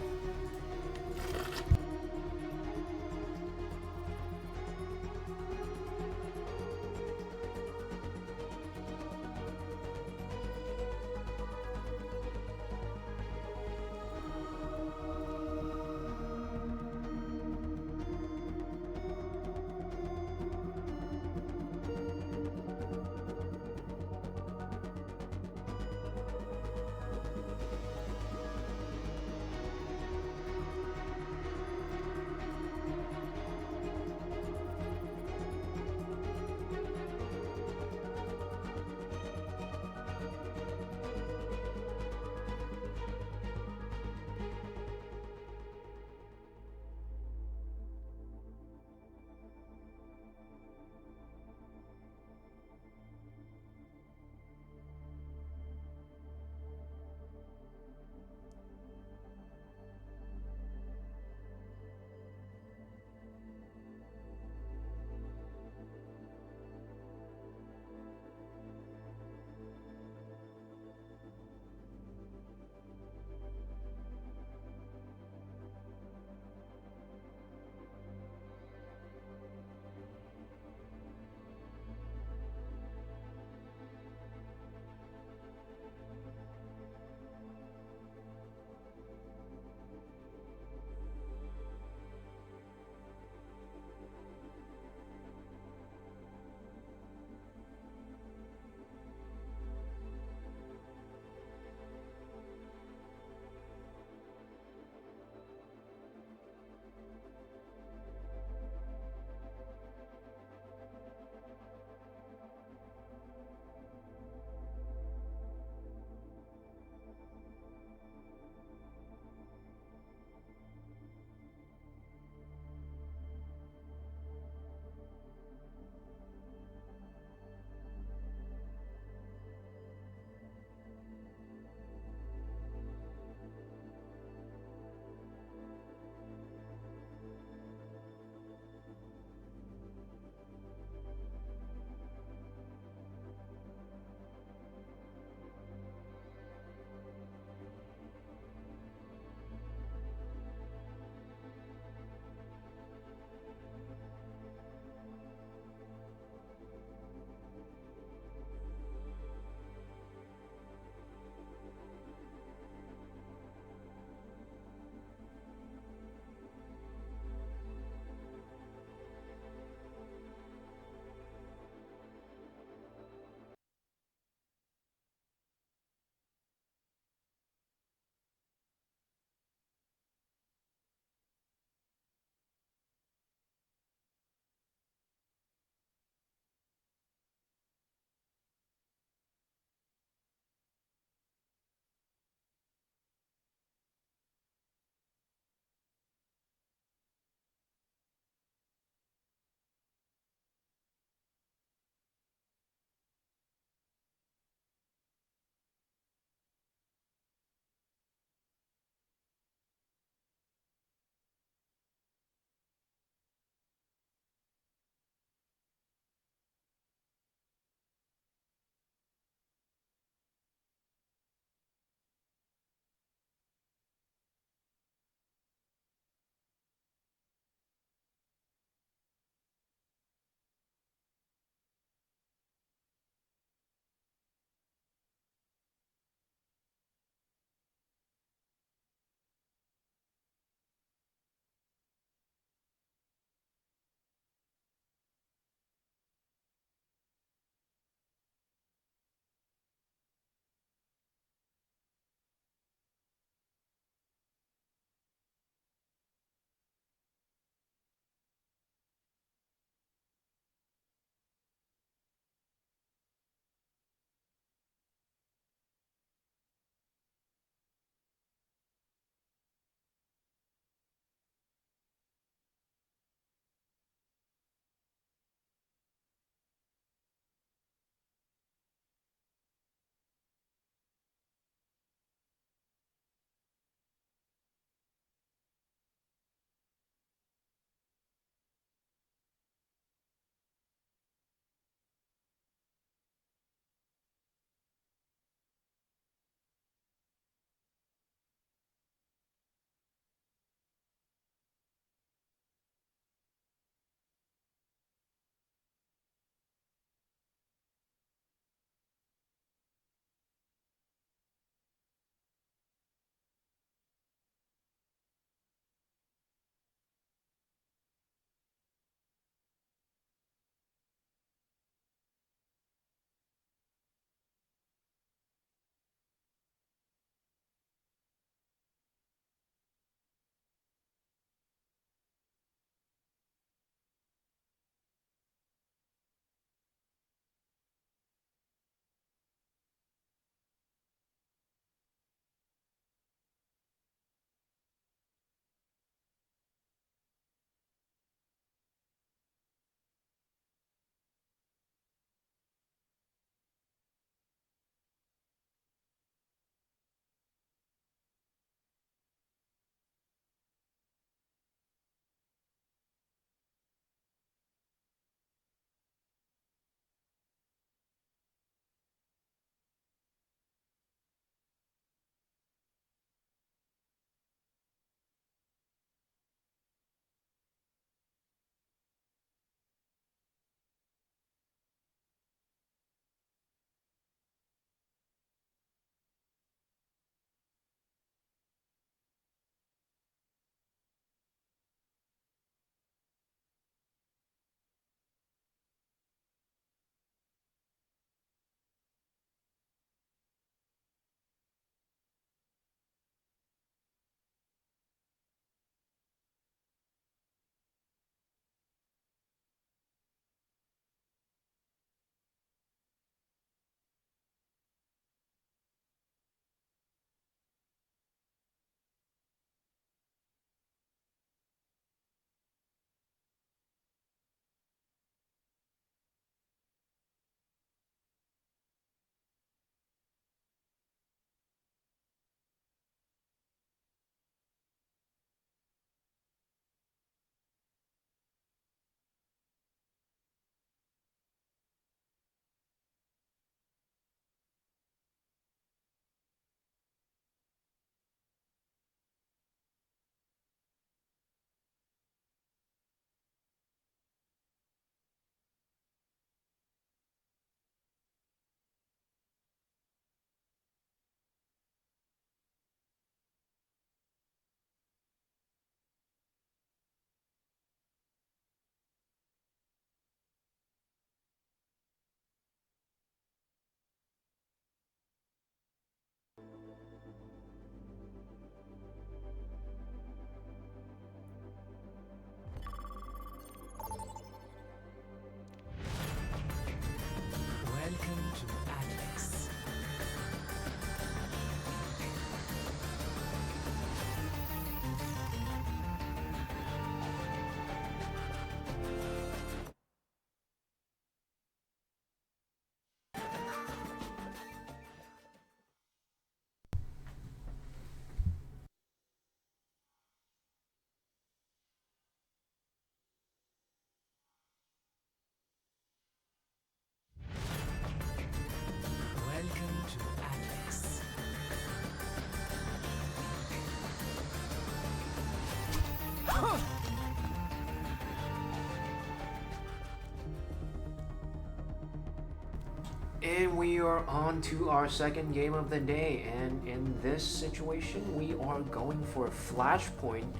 And we are on to our second game of the day, and in this situation we are going for Flashpoint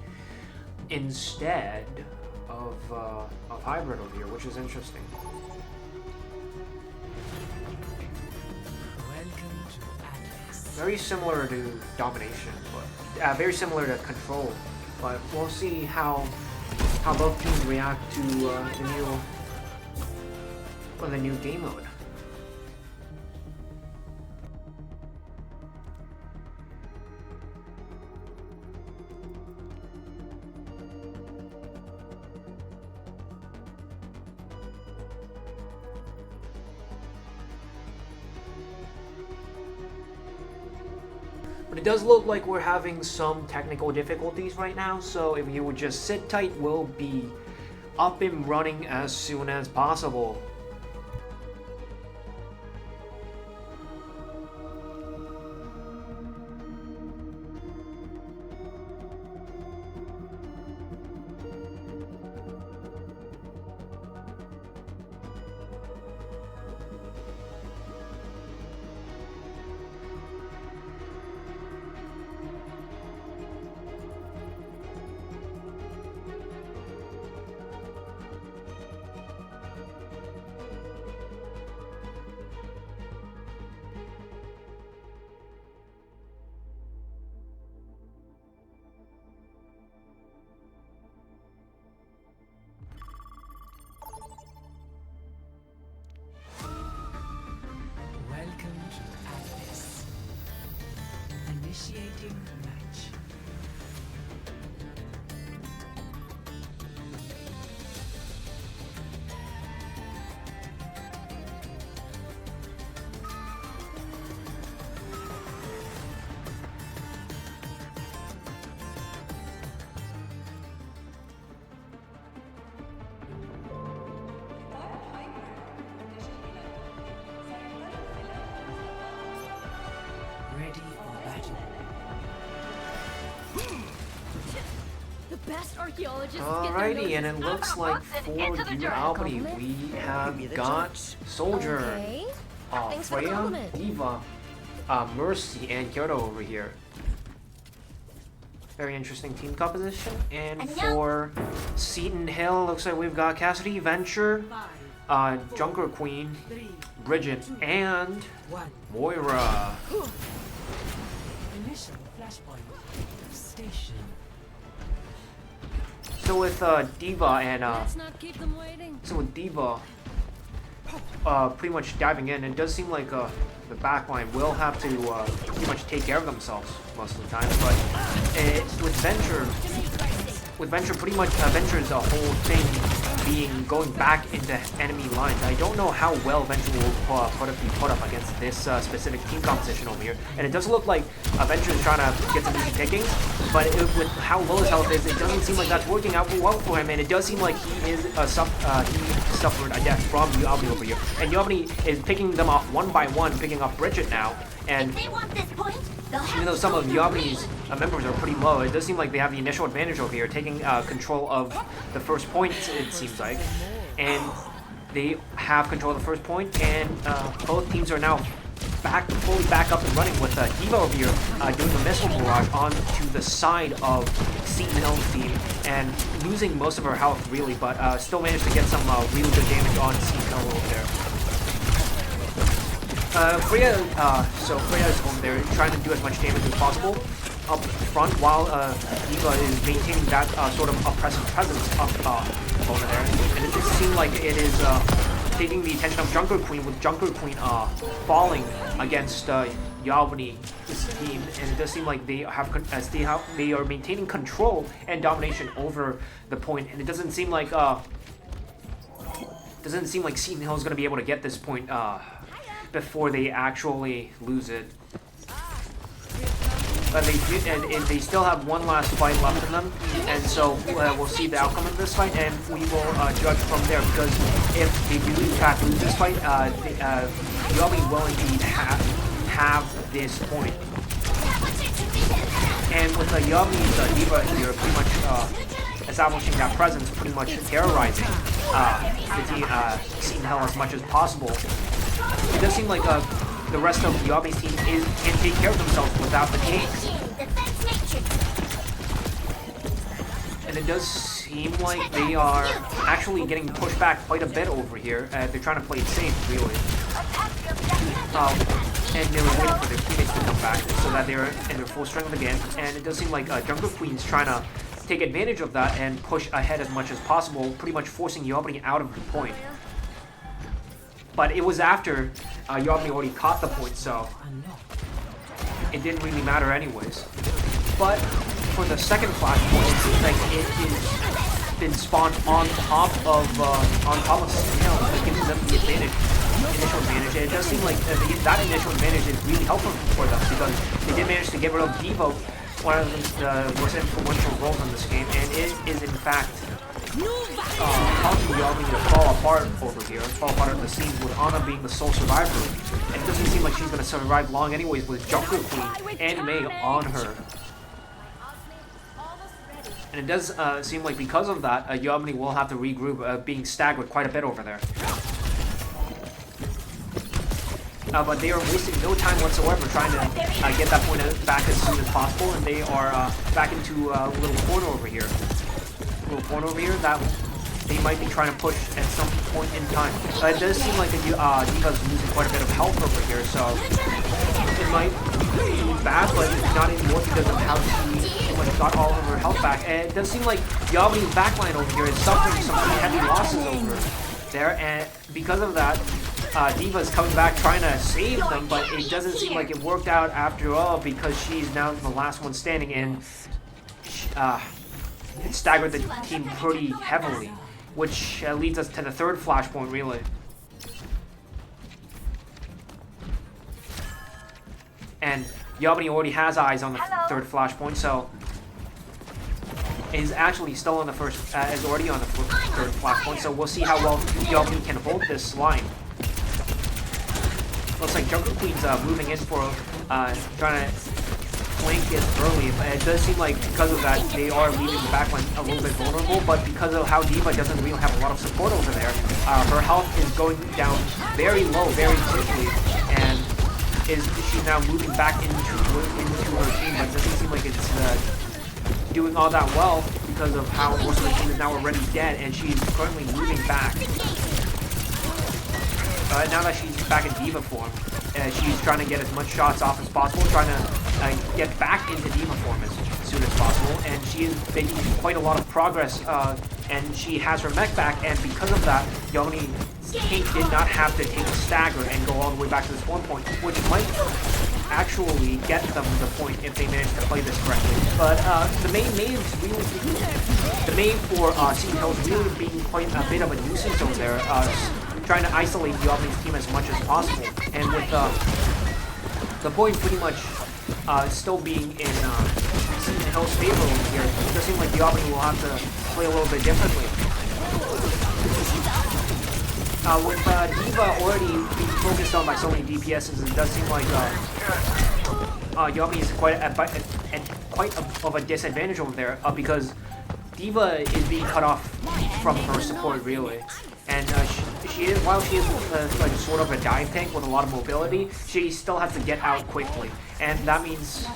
instead of Hybrid over here, which is interesting. Welcome to Atlas. Very similar to Domination, but very similar to Control, but we'll see how both teams react to the new game mode. But it does look like we're having some technical difficulties right now, so if you would just sit tight, we'll be up and running as soon as possible. Welcome to Atlas. Initiating match. Ready for battle. The best archaeologists Alrighty, and it looks like for UAlbany we have got Soldier, Okay. Thanks for the Freya, compliment. Diva, Mercy, and Kyoto over here. Very interesting team composition. And for Seton Hill, looks like we've got Cassidy, Venture, Junker Queen, 3, Bridget, and 1. Moira. Initial flashpoint. Station. So with Diva and Let's not keep them waiting. so with Diva pretty much diving in, it does seem like the backline will have to pretty much take care of themselves most of the time. But with Venture pretty much Venture's whole thing being going back into enemy lines. I don't know how well Venture will be put up against this specific team composition over here. And it does look like Venture is trying to get some easy pickings, but with how low his health is, it doesn't seem like that's working out well for him. And it does seem like he suffered a death from UAlbany over here. And UAlbany is picking them off one by one, picking off Bridget now. And They want this point. They'll have even though some of UAlbany's members are pretty low, it does seem like they have the initial advantage over here, taking control of the first point, it seems like. And they have control of the first point, and both teams are now fully back up and running with Diva over here doing a missile barrage onto the side of Seton Hill's team, and losing most of her health, really, but still managed to get some really good damage on Seton Hill over there. Freya is over there trying to do as much damage as possible up front, while Diva is maintaining that sort of oppressive presence up over there. And it just seems like it is taking the attention of Junker Queen, with Junker Queen falling against UAlbany's team. And it does seem like they are maintaining control and domination over the point. And it doesn't seem like Seton Hill is going to be able to get this point before they actually lose it. But they still have one last fight left in them, and so we'll see the outcome of this fight, and we will judge from there. Because if they do in fact lose this fight, UAlbany will indeed have this point. And with UAlbany's Diva here, pretty much establishing that presence, pretty much terrorizing the team, Seton Hill as much as possible. it does seem like the rest of UAlbany's team can take care of themselves without the tanks. And it does seem like they are actually getting pushed back quite a bit over here. They're trying to play it safe, really. And they were waiting for their teammates to come back so that they're in their full strength again. And it does seem like Jungle Queen's trying to take advantage of that and push ahead as much as possible, pretty much forcing UAlbany out of the point. But it was after UAlbany already caught the point, so it didn't really matter anyways. But for the second flashpoint, it seems like it has been spawned on top of Seton, that gives them the initial advantage. And it does seem like that initial advantage is really helpful for them because they did manage to get rid of Devo, one of the most influential roles in this game, and it is in fact causing UAlbany to fall apart over here, fall apart at the seams with Ana being the sole survivor. And it doesn't seem like she's going to survive long anyways with Jungle Queen and Mei on her. And it does seem like because of that, UAlbany will have to regroup, being staggered quite a bit over there. But they are wasting no time whatsoever trying to get that point back as soon as possible, and they are back into a little corner over here. That they might be trying to push at some point in time. It does seem like Diva's losing quite a bit of health over here, so it might be bad, but not anymore because of how she pretty much got all of her health back. And it does seem like UAlbany's backline over here is suffering some pretty heavy losses over there, and because of that, Diva's coming back trying to save them, but it doesn't seem like it worked out after all because she's now the last one standing, and it staggered the team pretty heavily, which leads us to the third flashpoint, really. And UAlbany already has eyes on the third flashpoint, so is actually still on the first, is already on the third flashpoint, so we'll see how well UAlbany can hold this line. Looks like Jungle Queen's moving in for trying to flank it early, but it does seem like because of that they are leaving the backline a little bit vulnerable, but because of how Diva doesn't really have a lot of support over there, her health is going down very low very quickly, and she's now moving back into her team, but it doesn't seem like it's doing all that well because of how most of the team is now already dead, and she's currently moving back. Now that she's back in Diva form, she's trying to get as much shots off as possible, trying to get back into Diva form as soon as possible, and she is making quite a lot of progress, and she has her mech back, and because of that, UAlbany's tank did not have to take a stagger and go all the way back to this one point, which might actually get them the point if they manage to play this correctly. But the main for Seton Hill is really being quite a bit of a nuisance over there, trying to isolate UAlbany's team as much as possible, and with the point pretty much still being in Seton Hill's favor over here, it does seem like UAlbany will have to play a little bit differently. With Diva already being focused on by so many DPSs, it does seem like UAlbany is quite of a disadvantage over there, because Diva is being cut off from her support, really. And while she is like sort of a dive tank with a lot of mobility, she still has to get out quickly, and that means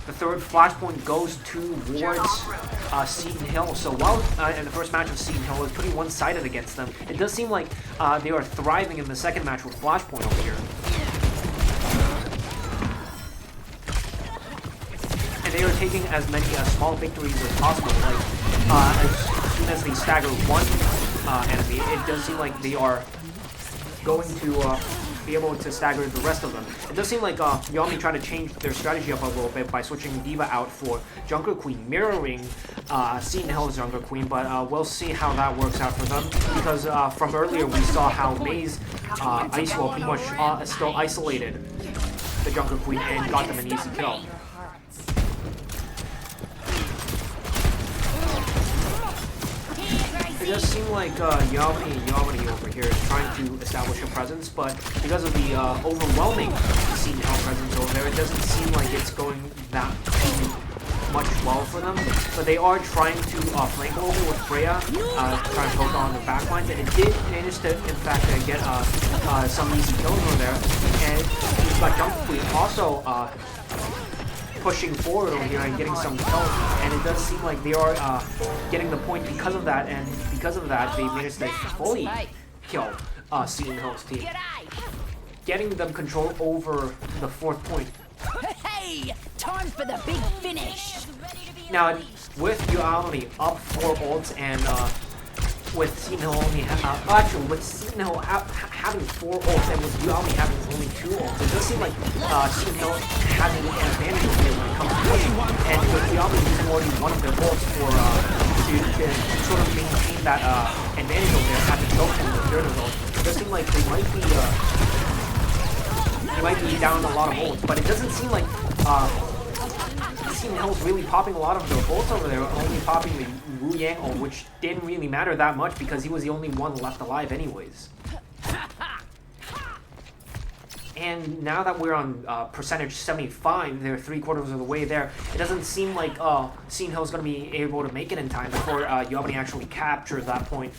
the third flashpoint goes towards Seton Hill. So while in the first match of Seton Hill was pretty one-sided against them, it does seem like they are thriving in the second match with flashpoint over here. And they are taking as many small victories as possible. Like as soon as they stagger one enemy, it does seem like they are going to be able to stagger the rest of them. It does seem like UAlbany trying to change their strategy up a little bit by switching Diva out for Jungle Queen, mirroring Seton Hill's Jungle Queen, but we'll see how that works out for them, because from earlier we saw how Mei's Ice Wall pretty much still isolated the Jungle Queen and got them an easy kill. It does seem like UAlbany over here is trying to establish a presence, but because of the overwhelming Seton Hill presence over there, it doesn't seem like it's going that much well for them, but they are trying to flank a little bit with Freya, trying to poke on the back lines, and it did manage to, in fact, get some easy kills over there. And you've got Jungle Queen also pushing forward over here and getting some kills, and it does seem like they are getting the point because of that, and because of that, they managed to fully kill Seton Hill's team, getting them control over the 4th point. Hey, time for the big finish. Now, with UAlbany up 4 ults and with Seton Hill only actually with Seton Hill having 4 ults and with UAlbany having only 2 ults, it does seem like Seton Hill having an advantage here when it comes to pushing. And with UAlbany using already one of their ults for to sort of maintain that advantage over there at the choke and the 3rd of those, it does seem like they might be down a lot of ults, but it doesn't seem like Seton Hill's really popping a lot of their ults over there, only popping the Wu Yang ult, which didn't really matter that much because he was the only one left alive anyways. And now that we're on percentage 75, they're 3/4 of the way there, it doesn't seem like Seton Hill's going to be able to make it in time before UAlbany actually captures that point.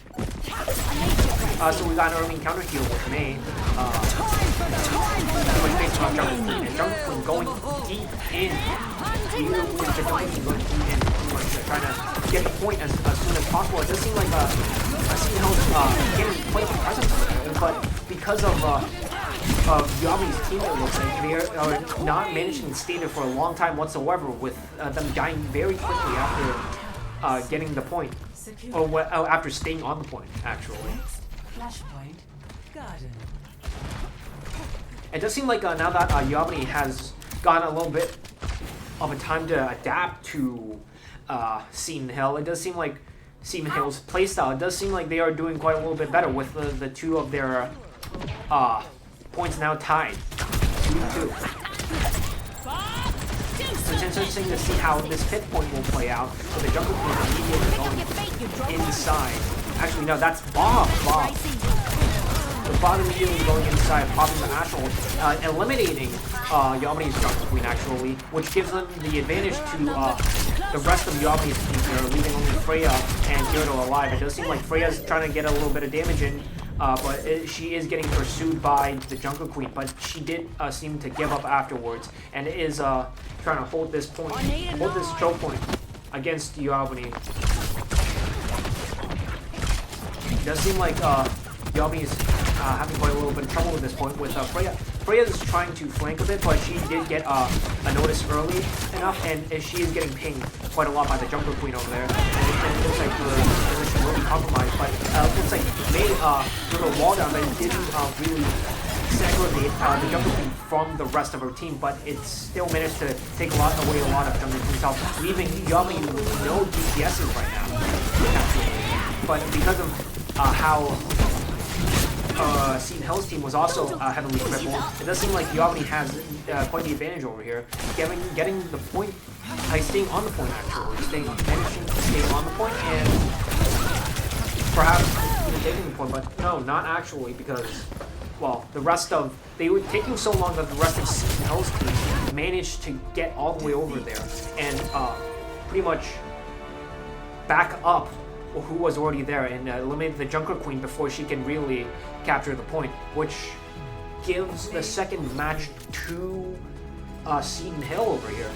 So we got an early encounter here with May. Jungle Queen, and Jungle Queen going deep in. With the Jungle Queen going deep in, pretty much trying to get the point as soon as possible. It does seem like Seton Hill's getting quite the presence over there, but because of UAlbany's team, it looks like they are not managing to stay there for a long time whatsoever, with them dying very quickly after getting the point, or after staying on the point, actually. Flashpoint Garden. It does seem like now that UAlbany has gotten a little bit of a time to adapt to Seton Hill, it does seem like Seton Hill's playstyle, it does seem like they are doing quite a little bit better with the 2 of their points now tied. 2-2. So it's interesting to see how this 5th point will play out with the Jungle Queen immediately going inside. Actually, no, that's Bob. The Bob immediately going inside, popping the Ashel, eliminating UAlbany's Jungle Queen actually, which gives them the advantage to the rest of UAlbany's team here, leaving only Freya and Gyarados alive. It does seem like Freya's trying to get a little bit of damage in, but she is getting pursued by the Jungle Queen, but she did seem to give up afterwards, and is trying to hold this point, hold this choke point against UAlbany. It does seem like UAlbany is having quite a little bit of trouble with this point with Freya. Freya is trying to flank a bit, but she did get a notice early enough, and she is getting pinged quite a lot by the Jungle Queen over there. And it looks like her position will be compromised, but it looks like they threw a wall down, but it didn't really segregate the Jungle Queen from the rest of her team, but it still managed to take away a lot of Jungle Queen's health, leaving UAlbany with no DPSs right now. But because of how Seton Hill's team was also heavily crippled, it does seem like UAlbany has quite the advantage over here, getting the point, staying on the point actually, managing to stay on the point and perhaps even taking the point, but no, not actually, because, well, they were taking so long that the rest of Seton Hill's team managed to get all the way over there and pretty much back up who was already there and eliminated the Jungle Queen before she can really capture the point, which gives the 2nd match to Seton Hill over here.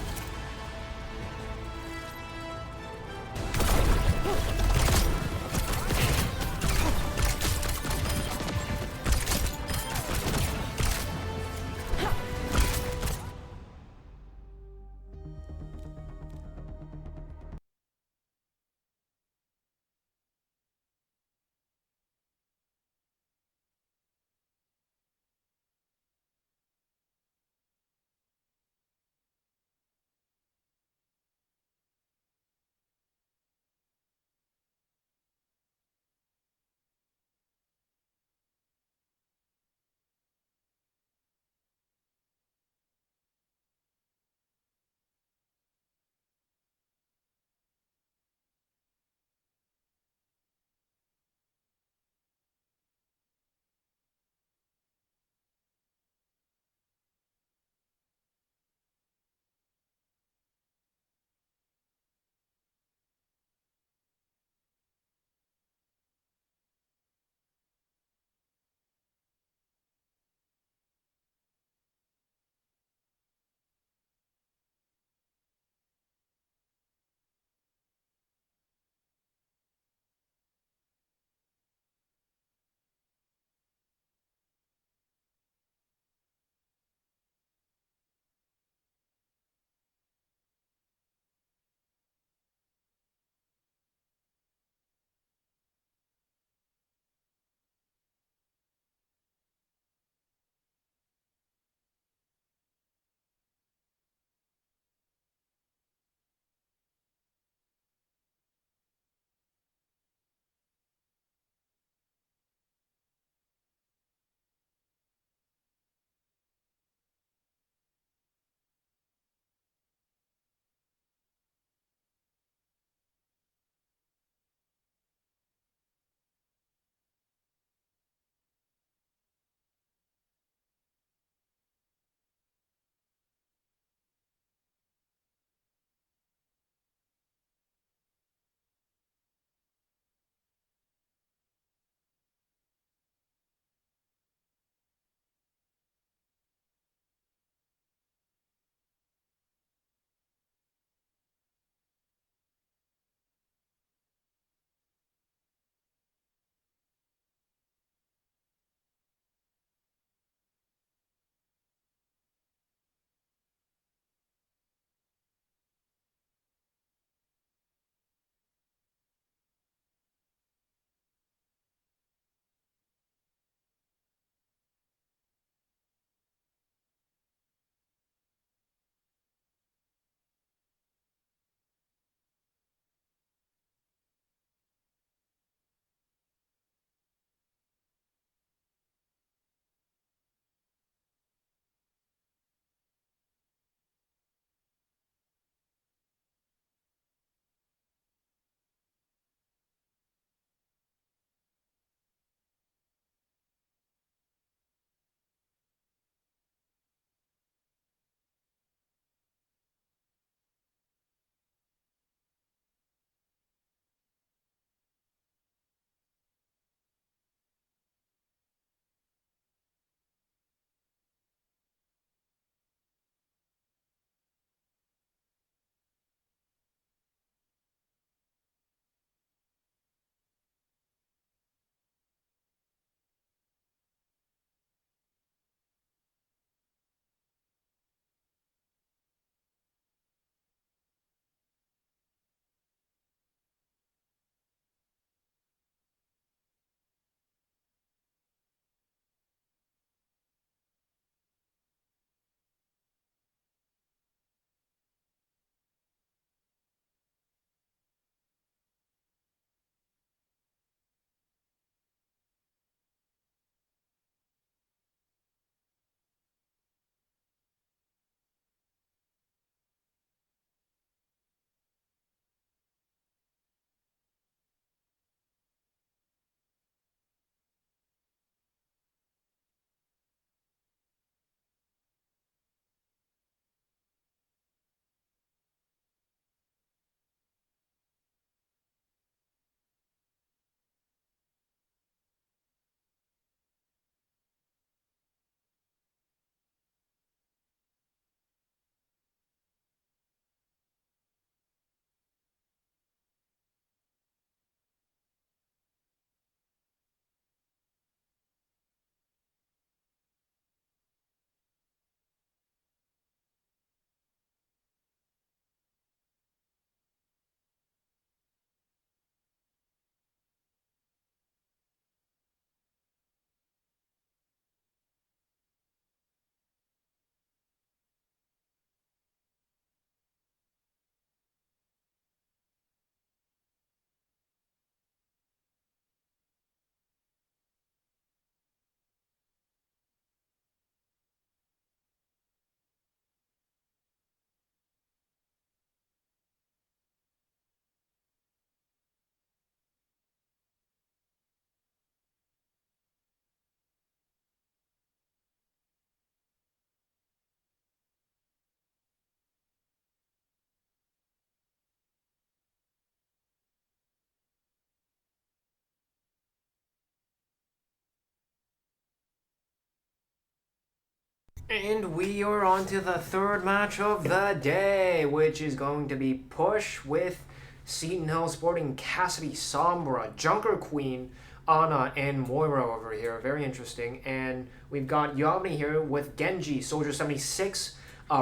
And we are on to the third match of the day, which is going to be Push with Seton Hill sporting Cassidy, Sombra, Junker Queen, Ana, and Moira over here. Very interesting. And we've got UAlbany here with Genji, Soldier 76,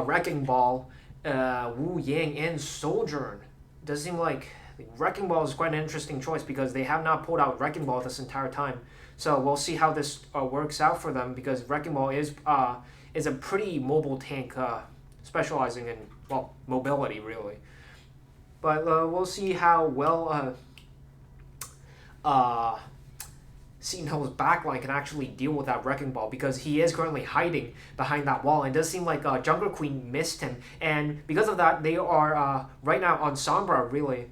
Wrecking Ball, Wu Yang, and Sojourn. Does seem like Wrecking Ball is quite an interesting choice because they have not pulled out Wrecking Ball this entire time. So we'll see how this works out for them because Wrecking Ball is a pretty mobile tank, specializing in, well, mobility, really. But we'll see how well Seton Hill's backline can actually deal with that Wrecking Ball because he is currently hiding behind that wall. And it does seem like Jungle Queen missed him. And because of that, they are right now on Sombra, really.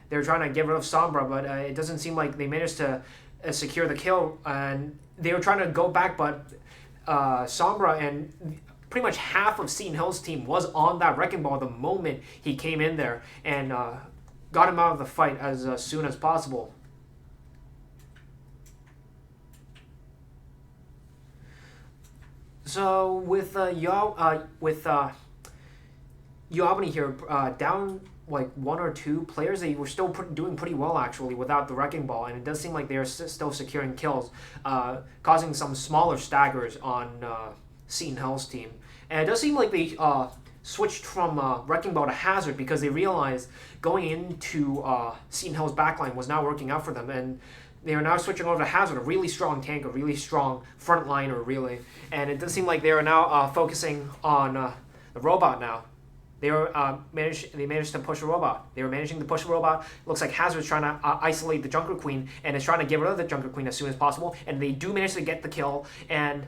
They're trying to get rid of Sombra, but it doesn't seem like they managed to secure the kill. And they were trying to go back, but Sombra and pretty much half of Seton Hill's team was on that Wrecking Ball the moment he came in there and got him out of the fight as soon as possible. So with UAlbany here down like one or two players, they were still doing pretty well actually without the Wrecking Ball, and it does seem like they're still securing kills, causing some smaller staggers on Seton Hill's team. And it does seem like they switched from Wrecking Ball to Hazard because they realized going into Seton Hill's backline was not working out for them, and they are now switching over to Hazard, a really strong tank, a really strong frontliner, really. And it does seem like they are now focusing on the robot now. They managed to push a robot. They were managing to push a robot. Looks like Hazard's trying to isolate the Junker Queen and is trying to get rid of the Junker Queen as soon as possible. And they do manage to get the kill. And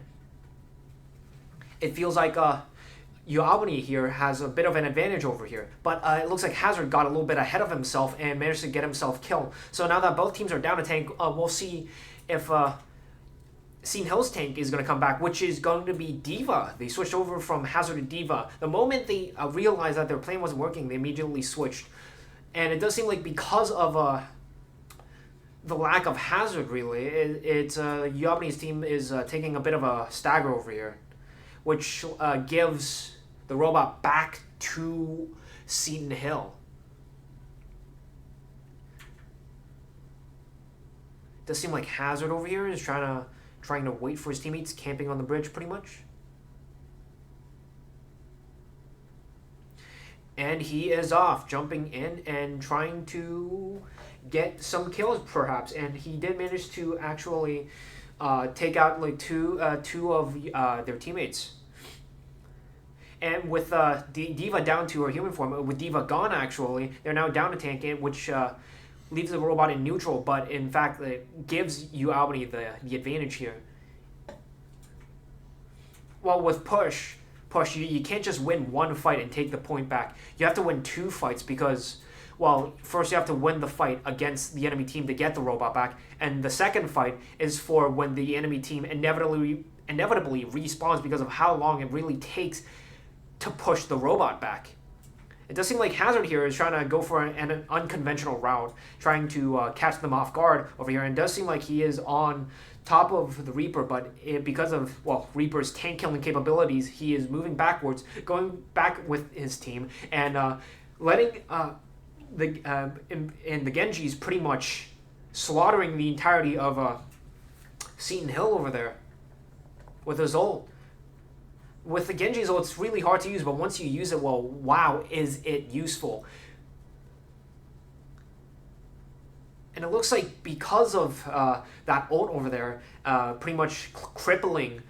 it feels like UAlbany here has a bit of an advantage over here. But it looks like Hazard got a little bit ahead of himself and managed to get himself killed. So now that both teams are down a tank, we'll see if Seton Hill's tank is going to come back, which is going to be D.Va. They switched over from Hazard to D.Va. The moment they realized that their plan wasn't working, they immediately switched. And it does seem like because of the lack of Hazard, really, it's UAlbany's team is taking a bit of a stagger over here, which gives the robot back to Seton Hill. It does seem like Hazard over here is trying to wait for his teammates, camping on the bridge pretty much. And he is off, jumping in and trying to get some kills perhaps. And he did manage to actually take out like two of their teammates. And with D.Va down to her human form, with D.Va gone actually, they're now down to tank it, which leaves the robot in neutral, but in fact it gives UAlbany the advantage here. Well, with Push, you can't just win one fight and take the point back. You have to win two fights because, well, first you have to win the fight against the enemy team to get the robot back, and the second fight is for when the enemy team inevitably respawns because of how long it really takes to push the robot back. It does seem like Hazard here is trying to go for an unconventional route, trying to catch them off guard over here, and it does seem like he is on top of the Reaper, but because of, well, Reaper's tank killing capabilities, he is moving backwards, going back with his team, and letting the Genjis pretty much slaughtering the entirety of Seton Hill over there with his ult. With the Genji's ult, it's really hard to use, but once you use it, well, wow, is it useful. And it looks like because of that ult over there, pretty much crippling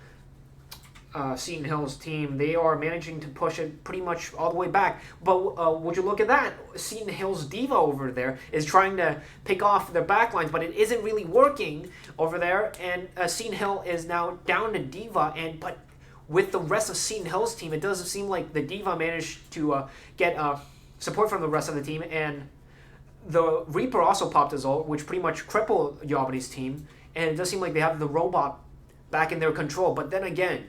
Seton Hill's team, they are managing to push it pretty much all the way back. But would you look at that? Seton Hill's D.Va over there is trying to pick off their backlines, but it isn't really working over there. And Seton Hill is now down to D.Va, but with the rest of Seton Hill's team, it does seem like the D.Va managed to get support from the rest of the team, and the Reaper also popped his ult, which pretty much crippled UAlbany's team, and it does seem like they have the robot back in their control. But then again,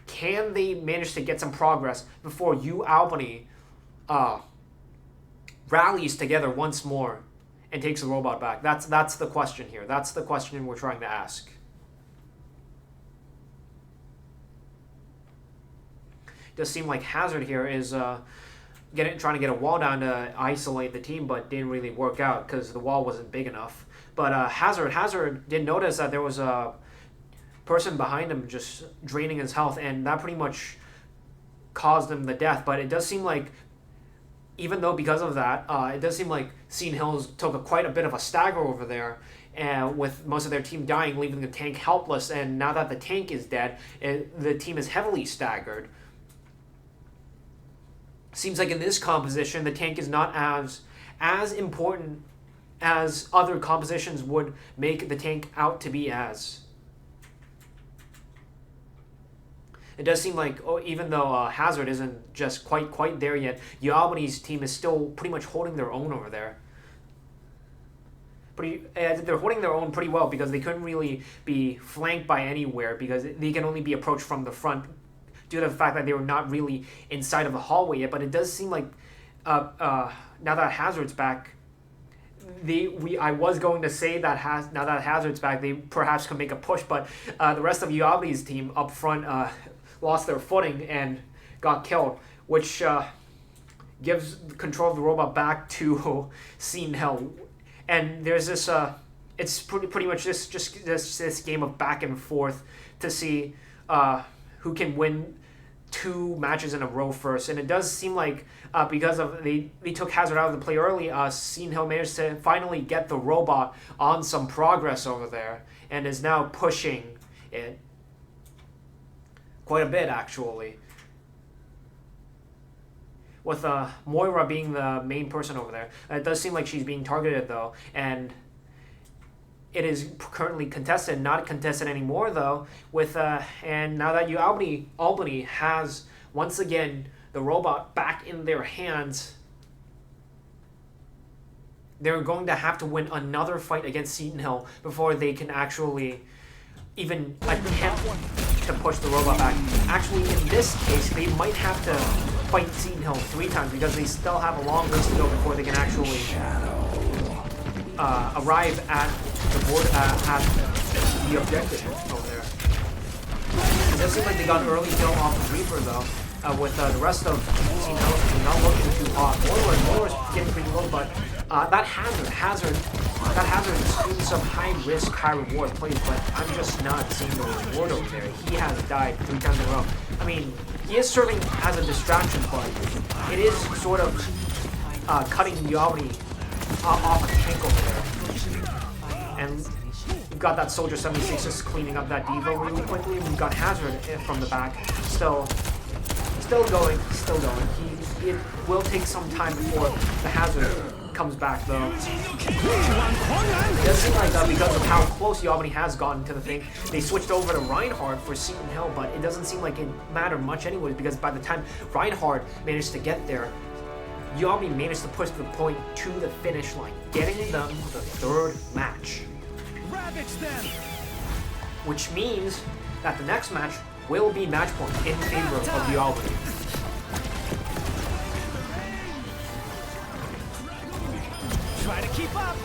can they manage to get some progress before UAlbany rallies together once more and takes the robot back? That's the question here. That's the question we're trying to ask. does seem like Hazard here is trying to get a wall down to isolate the team, but didn't really work out because the wall wasn't big enough. But Hazard did notice that there was a person behind him just draining his health, and that pretty much caused him the death. But it does seem like, even though because of that, it does seem like Seton Hills took quite a bit of a stagger over there, and with most of their team dying, leaving the tank helpless. And now that the tank is dead, the team is heavily staggered. Seems like in this composition, the tank is not as important as other compositions would make the tank out to be as. It does seem like, even though Hazard isn't just quite there yet, UAlbany's team is still pretty much holding their own over there. They're holding their own pretty well because they couldn't really be flanked by anywhere because they can only be approached from the front due to the fact that they were not really inside of the hallway yet. But it does seem like now that Hazard's back, I was going to say that now that Hazard's back, they perhaps can make a push, but the rest of UAlbany's team up front lost their footing and got killed, which gives control of the robot back to Seton Hill. And there's this, it's pretty much this game of back and forth to see who can win 2 matches in a row first. And it does seem like because of they took Hazard out of the play early, Seton Hill managed to finally get the robot on some progress over there and is now pushing it quite a bit, actually. With Moira being the main person over there. It does seem like she's being targeted, though, and it is currently contested, not contested anymore, though, with and now that Albany has, once again, the robot back in their hands, they're going to have to win another fight against Seton Hill before they can actually even attempt to push the robot back. Actually, in this case, they might have to fight Seton Hill 3 times because they still have a long ways to go before they can actually arrive at the board at the objective over there. It does seem like they got an early kill off of Reaper though, with the rest of Seton Hill not looking too hot. Moira's getting pretty low, but that Hazard is doing some high risk, high reward plays, but I'm just not seeing the reward over there. He has died 3 times in a row. I mean, he is serving as a distraction, but it is sort of cutting UAlbany off a tank over there. And we've got that Soldier 76 just cleaning up that Devo really quickly. We've got Hazard from the back, still going. It will take some time before the Hazard comes back, though. It does seem like because of how close UAlbany has gotten to the thing, they switched over to Reinhardt for Seton Hill, but it doesn't seem like it mattered much anyways, because by the time Reinhardt managed to get there, UAlbany managed to push the point to the finish line, getting them the 3rd match. Ravage them! Which means that the next match will be match point in favor of UAlbany. Try to keep up!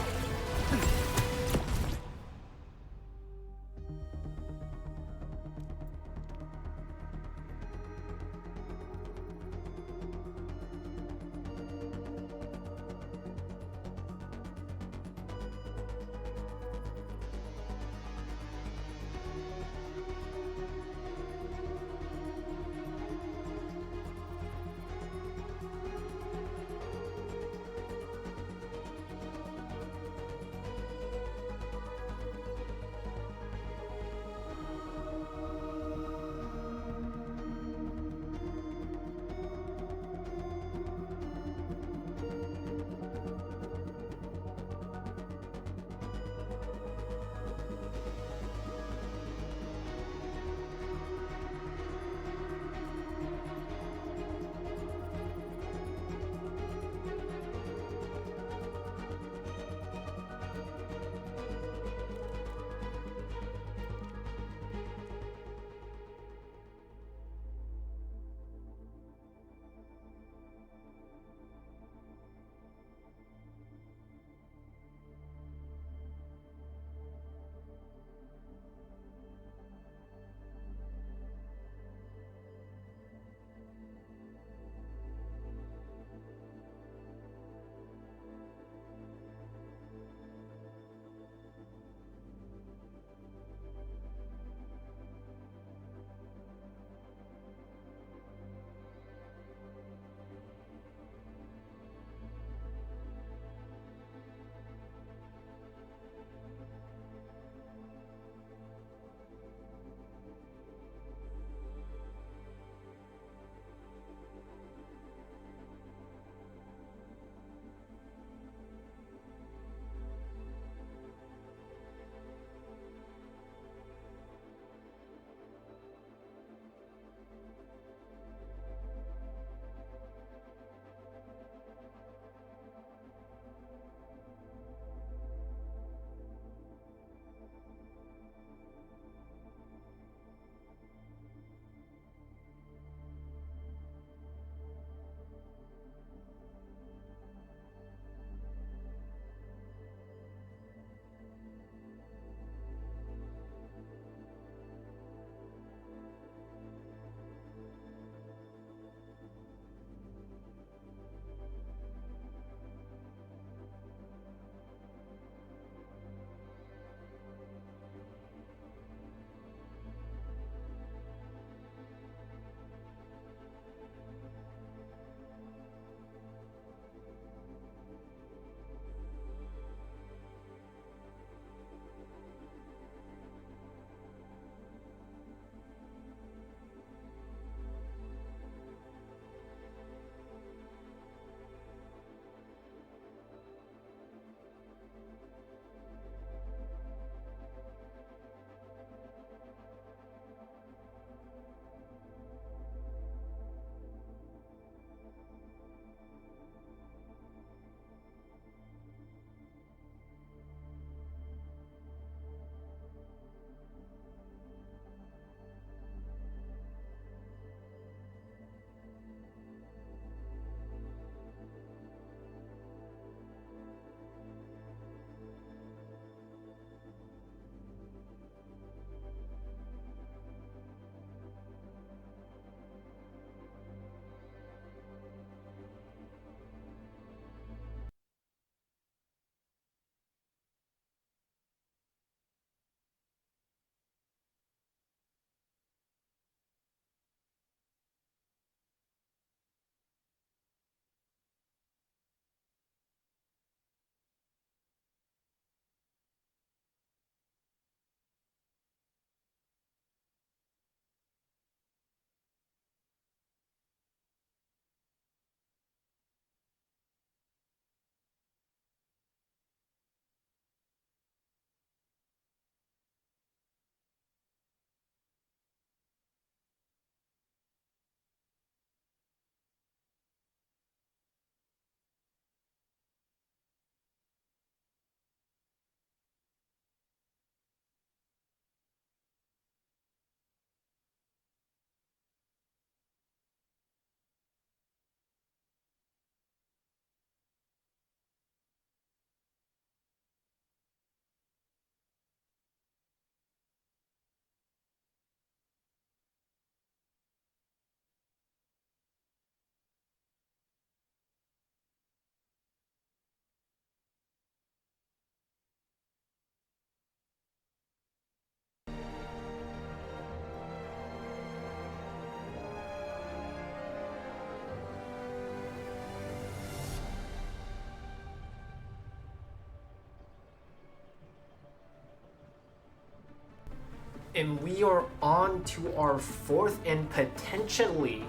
And we are on to our fourth and potentially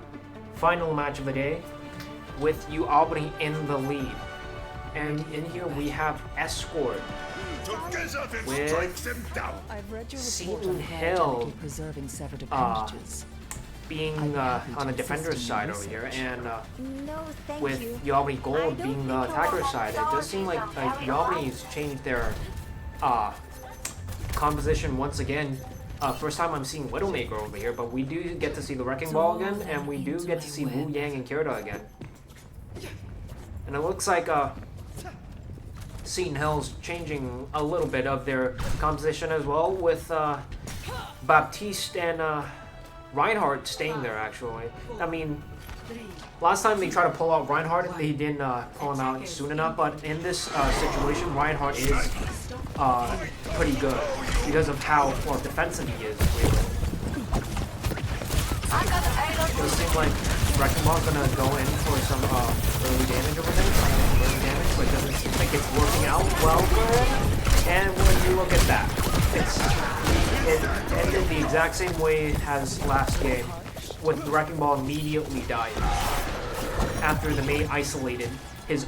final match of the day with UAlbany in the lead. And in here we have Escort with Seton Hill being on the defender's side over here, and with UAlbany Gold being the attacker's side. It does seem like UAlbany's changed their composition once again. First time I'm seeing Widowmaker over here, but we do get to see the Wrecking Ball again, and we do get to see Wu Yang and Kirita again. And it looks like Seton Hill's changing a little bit of their composition as well, with Baptiste and Reinhardt staying there, actually. I mean, last time they tried to pull out Reinhardt, they didn't pull him out soon enough, but in this situation, Reinhardt is pretty good because of how defensive he is, really. It does seem like Wrecking Ball's gonna go in for some early damage over there, but it doesn't seem like it's working out well for him. And when you look at that, it ended the exact same way as last game, with the Wrecking Ball immediately dying after the mate isolated his,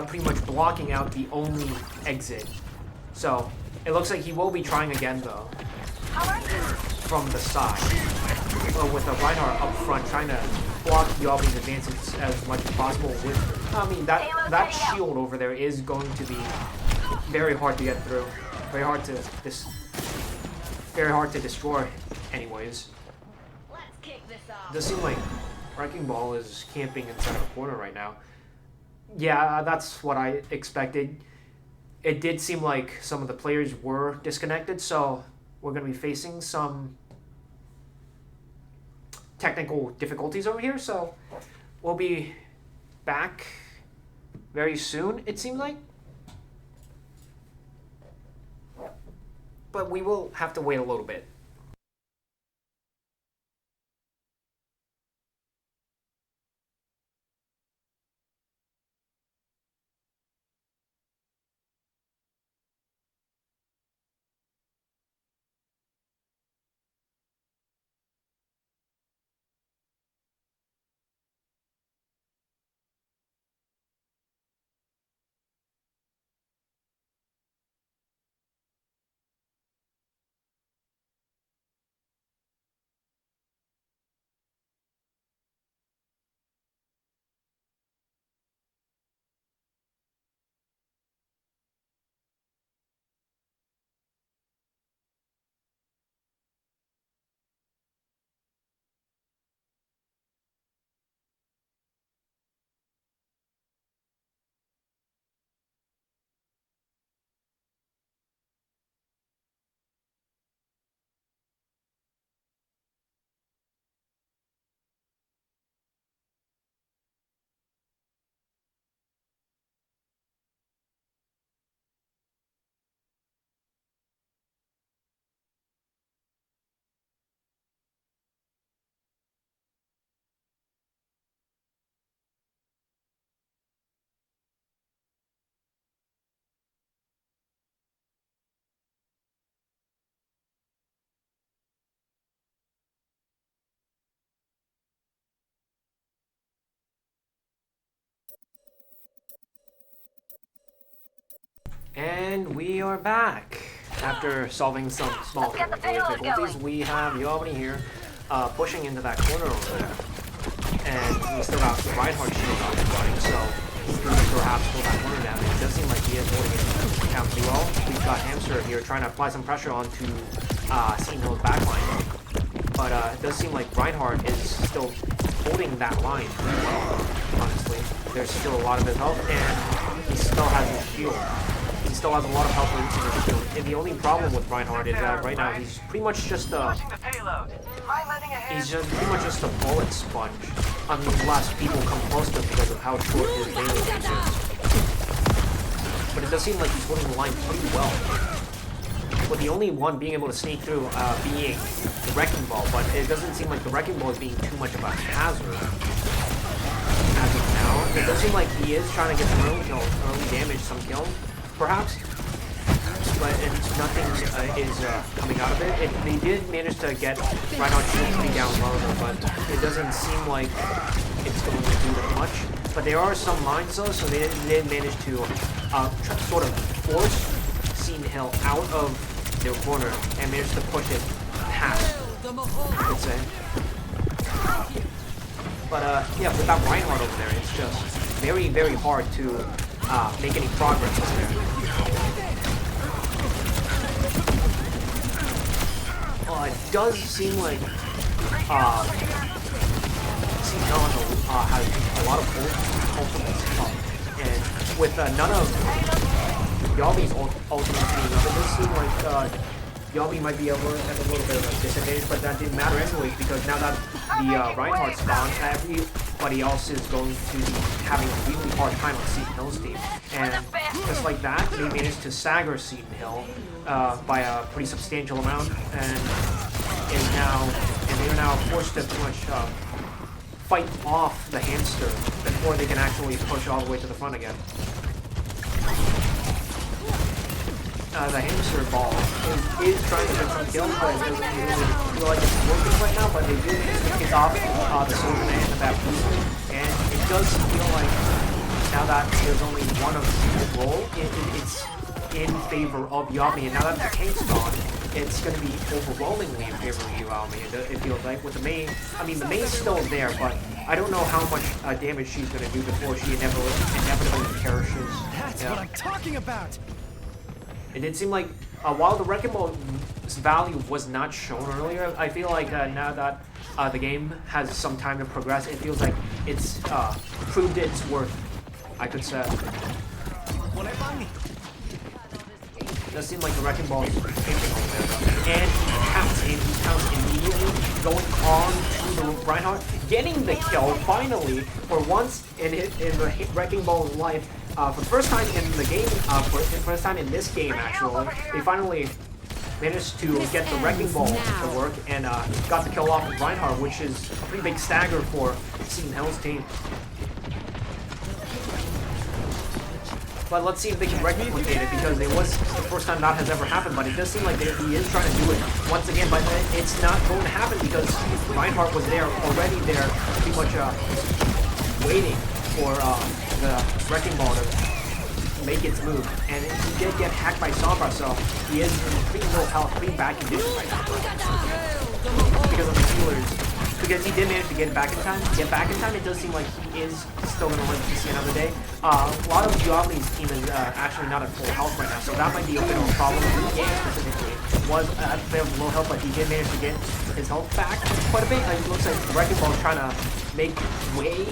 pretty much blocking out the only exit. So it looks like he will be trying again though, from the side, with a Reinhardt up front trying to block UAlbany's advances as much as possible. With, I mean, that shield over there is going to be very hard to get through, very hard to destroy, anyways. It does seem like Wrecking Ball is camping inside of a corner right now. Yeah, that's what I expected. It did seem like some of the players were disconnected, so we're going to be facing some technical difficulties over here, so we'll be back very soon, it seemed like. But we will have to wait a little bit. And we are back. After solving some small technical difficulties, we have UAlbany here pushing into that corner over there. And we still got the Reinhardt shield on his running, so he can perhaps pull that corner down. It does seem like he is holding it down pretty well. We've got Hamster here trying to apply some pressure onto Seton Hill's backline. But it does seem like Reinhardt is still holding that line pretty well, honestly. There's still a lot of his health, and he still has his shield. He still has a lot of health in his shield. And the only problem with Reinhardt is that right now he's pretty much just a bullet sponge unless people come close to him because of how short his melee range is. But it does seem like he's holding the line pretty well, with the only one being able to sneak through being the Wrecking Ball, but it doesn't seem like the Wrecking Ball is being too much of a hazard as of now. It does seem like he is trying to get some early damage, some kills, perhaps. but nothing is coming out of it. They did manage to get Reinhardt pretty down low, though, but it doesn't seem like it's going to do that much. But there are some mines though, so they did manage to sort of force Seton Hill out of their corner and managed to push it past, I could say. But yeah, without Reinhardt over there, it's just very, very hard to make any progress over there. It does seem like Seton Hill has a lot of ultimates, and with none of UAlbany's ultimates being up, it does seem like UAlbany might be able to have a little bit of a disadvantage, but that didn't matter anyways, because now that the Reinhardt's gone, everybody else is going to be having a really hard time on Seton Hill's team. And just like that, they managed to stagger Seton Hill by a pretty substantial amount, and they're now forced to pretty much fight off the hamster before they can actually push all the way to the front again. The hamster ball is trying to get some kills, but it doesn't really feel like it's working right now, but they do kick off the soldier man and that booster, and it does feel like now that there's only one of the roll, it's in favor of UAlbany, and now that the tank's gone, it's going to be overwhelmingly in favor of UAlbany. It feels like with the main, I mean the main's still there, but I don't know how much damage she's going to do before she inevitably perishes. That's what I'm talking about! It did seem like, while the Wrecking Ball's value was not shown earlier, I feel like now that the game has some time to progress, it feels like it's proved its worth, I could say. It does seem like the Wrecking Ball is painting over there, though. And he counts immediately, going on to the Reinhardt, getting the kill, finally, for once in the Wrecking Ball's life. For the first time in the game, for the first time in this game, actually, they finally managed to get the Wrecking Ball to work and got the kill off of Reinhardt, which is a pretty big stagger for Seton Hill's team. But let's see if they can replicate it, because it was the first time that has ever happened, but it does seem like he is trying to do it once again, but it's not going to happen because Reinhardt was already there, pretty much waiting for the Wrecking Ball to make its move. And he did get hacked by Sombra, so he is in pretty low health, pretty bad condition right now. Because of the healers. Because he did manage to get back in time. It does seem like he is still going to live to see another day. A lot of UAlbany's team is actually not at full health right now, so that might be a bit of a problem. The game specifically was at a bit of low health, but he did manage to get his health back quite a bit. It looks like Wrecking Ball is trying to make way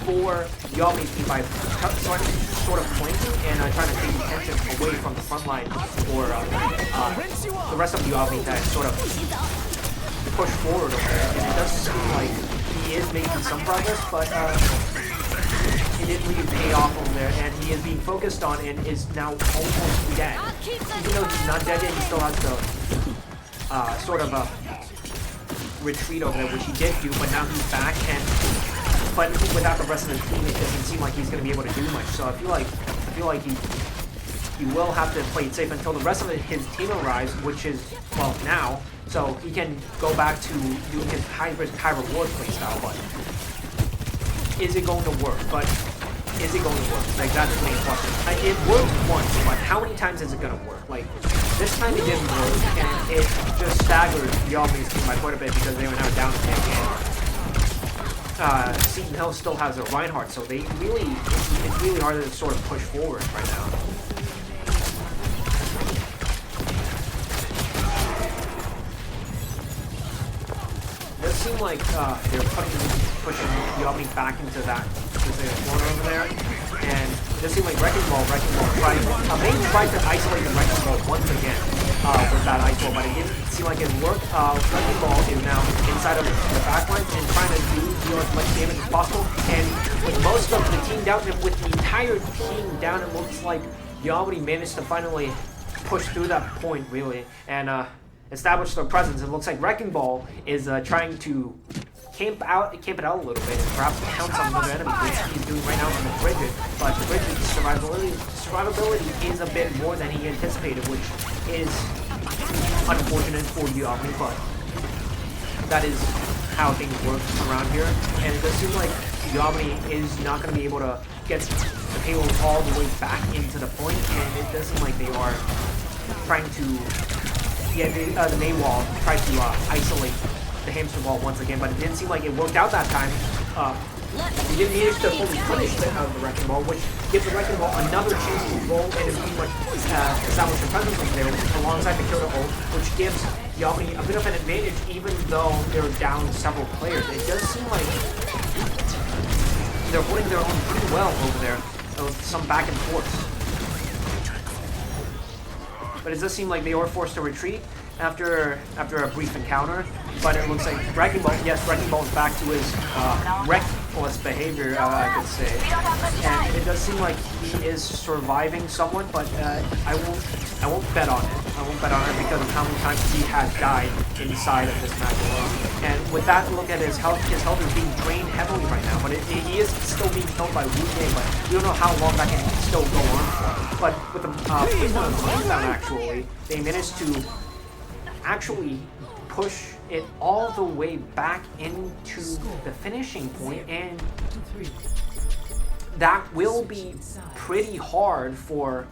for UAlbany's team by sort of flanking and trying to take attention away from the front line for the rest of UAlbany to sort of push forward over there. And it does seem like he is making some progress, but it didn't really pay off over there, and he is being focused on and is now almost dead. Even though he's not dead yet, he still has to sort of retreat over there, which he did do, but now he's back, but without the rest of the team, it doesn't seem like he's going to be able to do much. So I feel like he will have to play it safe until the rest of his team arrives, which is, well, now. So he can go back to doing his high-risk, high-reward playstyle, but is it going to work? Like, that's the main question. It worked once, but how many times is it going to work? Like, this time it didn't work, and it just staggered UAlbany's team by quite a bit because they were now down to 10 games. Seton Hill still has a Reinhardt, so it's really hard to sort of push forward right now. It does seem like they're pushing UAlbany back into that corner over there, and it does seem like Wrecking Ball tried to isolate the Wrecking Ball once again with that ice ball, but it didn't seem like it worked. Wrecking Ball is now inside of the back line and trying to deal as much damage as possible, and with most of the team down, and with the entire team down, it looks like UAlbany managed to finally push through that point, really, and establish their presence. It looks like Wrecking Ball is trying to camp it out a little bit and perhaps count some of the enemy, which he's doing right now on the Bridget. But the Bridget's survivability is a bit more than he anticipated, which is unfortunate for UAlbany, but that is how things work around here. And it does seem like UAlbany is not going to be able to get the payload all the way back into the point, and it does seem like they are trying to, the May wall tried to isolate the hamster ball once again, but it didn't seem like it worked out that time. He didn't manage to fully punish the Wrecking Ball, which gives the Wrecking Ball another chance to roll and pretty much establish a presence over there alongside the Kyoto ult, which gives UAlbany a bit of an advantage even though they're down several players. It does seem like they're holding their own pretty well over there, with some back and forth. But it does seem like they are forced to retreat after a brief encounter. But it looks like Wrecking Ball, yes, Wrecking Ball is back to his reckless behavior, I could say. And it does seem like he is surviving somewhat, but I won't bet on it. I won't bet on it because of how many times he has died inside of this match alone. And with that, look at his health is being drained heavily right now. But he is still being killed by Wu Game, but you don't know how long that can still go on for. But with the down, actually, they managed to actually push it all the way back into the finishing point, and that will be pretty hard for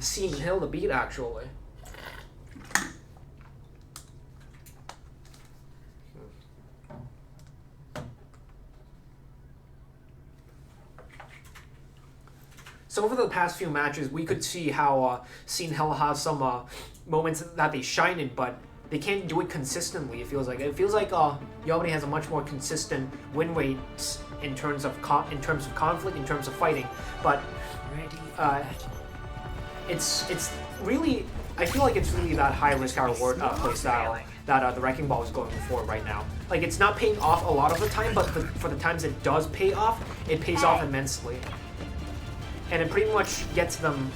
Seton Hill to beat, actually. So over the past few matches, we could see how Seton Hill has some moments that they shine in, but they can't do it consistently. It feels like UAlbany has a much more consistent win rate in terms of conflict, in terms of fighting. But it's really, I feel like it's really that high risk, high reward play style that the Wrecking Ball is going for right now. Like, it's not paying off a lot of the time, but for the times it does pay off, it pays off immensely. And it pretty much gets them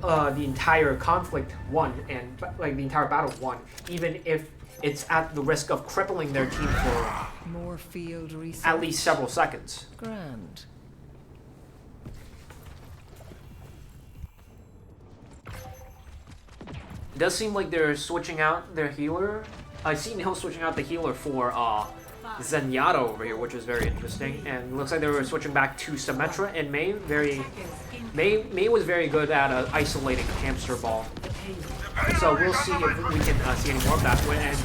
the entire conflict won, and like the entire battle won, even if it's at the risk of crippling their team for More field research. at least several seconds. Grand. It does seem like they're switching out their healer. I've seen Hill switching out the healer for Zenyatta over here, which is very interesting. And it looks like they were switching back to Symmetra and May. May was very good at isolating Hamster Ball. So we'll see if we can see any more of that. And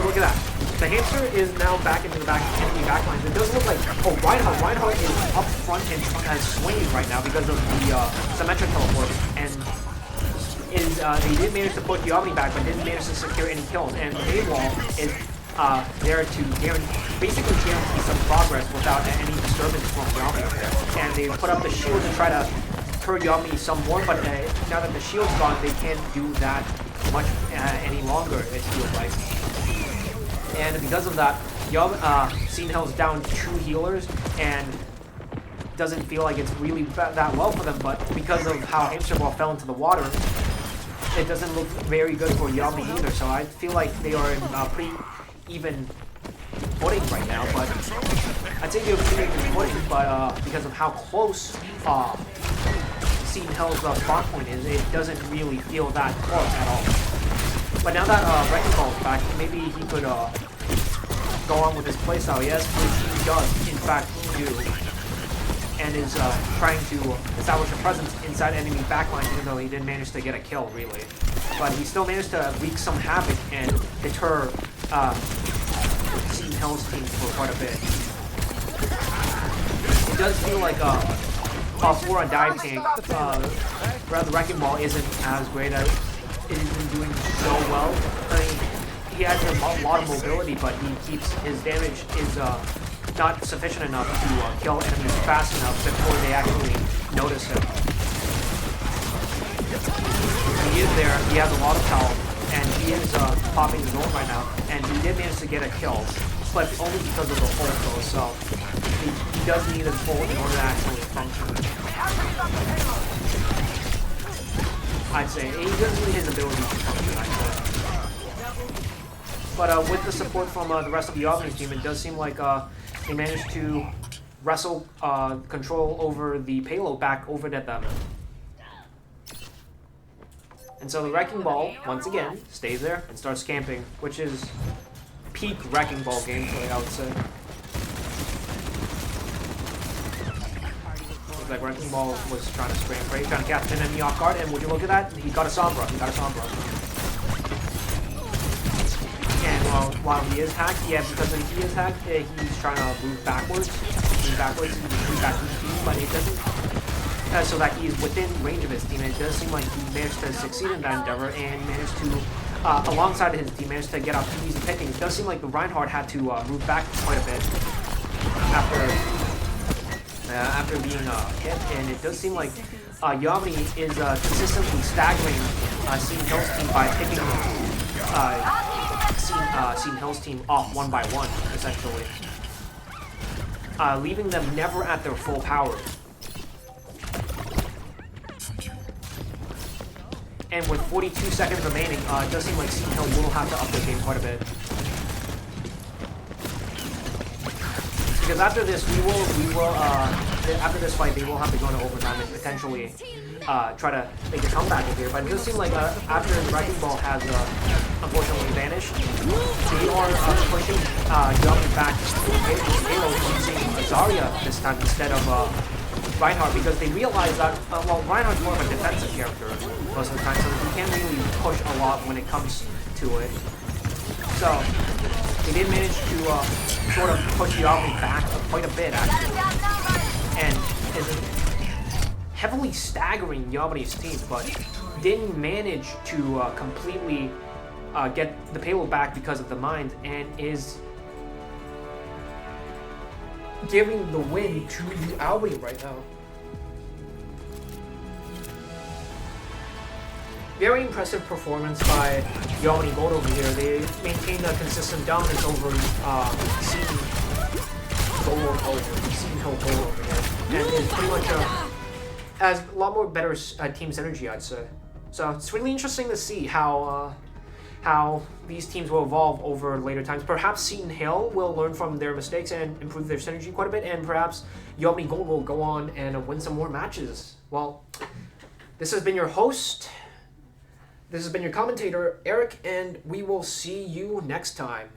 look at that. The Hamster is now back into the enemy backlines. It does look like, oh, Reinhardt is up front and swinging right now because of the Symmetra teleport. And they did manage to put UAlbany back, but didn't manage to secure any kills. And Maywall is there to basically guarantee some progress without any disturbance from UAlbany up there. And they put up the shield to try to hurt UAlbany some more, but now that the shield's gone, they can't do that much any longer, it feels like. And because of that, Seton Hill's down 2 healers, and doesn't feel like it's really that well for them, but because of how Hamster Ball fell into the water, it doesn't look very good for UAlbany either, so I feel like they are in pretty even footing right now, but I'd say they're pretty even footing, but because of how close Seton Hill's spawn point is, it doesn't really feel that close at all. But now that Wrecking Ball is back, maybe he could go on with his playstyle. Yes, which he does, in fact, do, and is trying to establish a presence inside enemy backlines, even though he didn't manage to get a kill, really. But he still managed to wreak some havoc and deter Seton Hill's team for quite a bit. It does feel like for a dive tank, the Wrecking Ball isn't as great as it isn't doing so well. I mean, he has a lot of mobility, but his damage is not sufficient enough to kill enemies fast enough before they actually notice him. He is there, he has a lot of health, and he is popping his ult right now, and he did manage to get a kill, but only because of the ult though, so he does need his ult in order to actually function. I'd say he does need his ability to function, I'd say. But with the support from the rest of the UAlbany team, it does seem like they managed to wrestle control over the payload back over to them. And so the Wrecking Ball, once again, stays there and starts camping, which is peak Wrecking Ball gameplay, I would say. Looks like Wrecking Ball was trying to spray and pray, trying to catch an enemy off guard, and would you look at that? He got a Sombra. And while he is hacked, because if he is hacked, he's trying to move backwards. Move back to the team, but it doesn't. So that he's within range of his team, and it does seem like he managed to succeed in that endeavor and managed to, alongside his team, managed to get out easy pickings. It does seem like the Reinhardt had to move back quite a bit after being hit, and it does seem like UAlbany is consistently staggering Seton Hill's team by picking Seton Hill's team off one by one, essentially, leaving them never at their full power. And with 42 seconds remaining, it does seem like Seton Hill will have to up their game quite a bit. Because after this, after this fight, they will have to go into overtime and potentially try to make a comeback here. But it does seem like after the Wrecking Ball has unfortunately vanished, they are pushing UAlbany back to payload using Zarya this time instead of Reinhardt, because they realize that, Reinhardt's more of a defensive character most of the time, so he can't really push a lot when it comes to it. So, they did manage to sort of push UAlbany back quite a bit, actually. And is heavily staggering UAlbany's team, but didn't manage to completely get the payload back because of the mines, and is giving the win to UAlbany right now. Very impressive performance by UAlbany Gold over here. They maintained a consistent dominance over Seton Hill Gold over here. And it's pretty much has a lot more better team synergy, I'd say. So it's really interesting to see how these teams will evolve over later times. Perhaps Seton Hill will learn from their mistakes and improve their synergy quite a bit, and perhaps UAlbany Gold will go on and win some more matches. Well, this has been your host. This has been your commentator, Eric, and we will see you next time.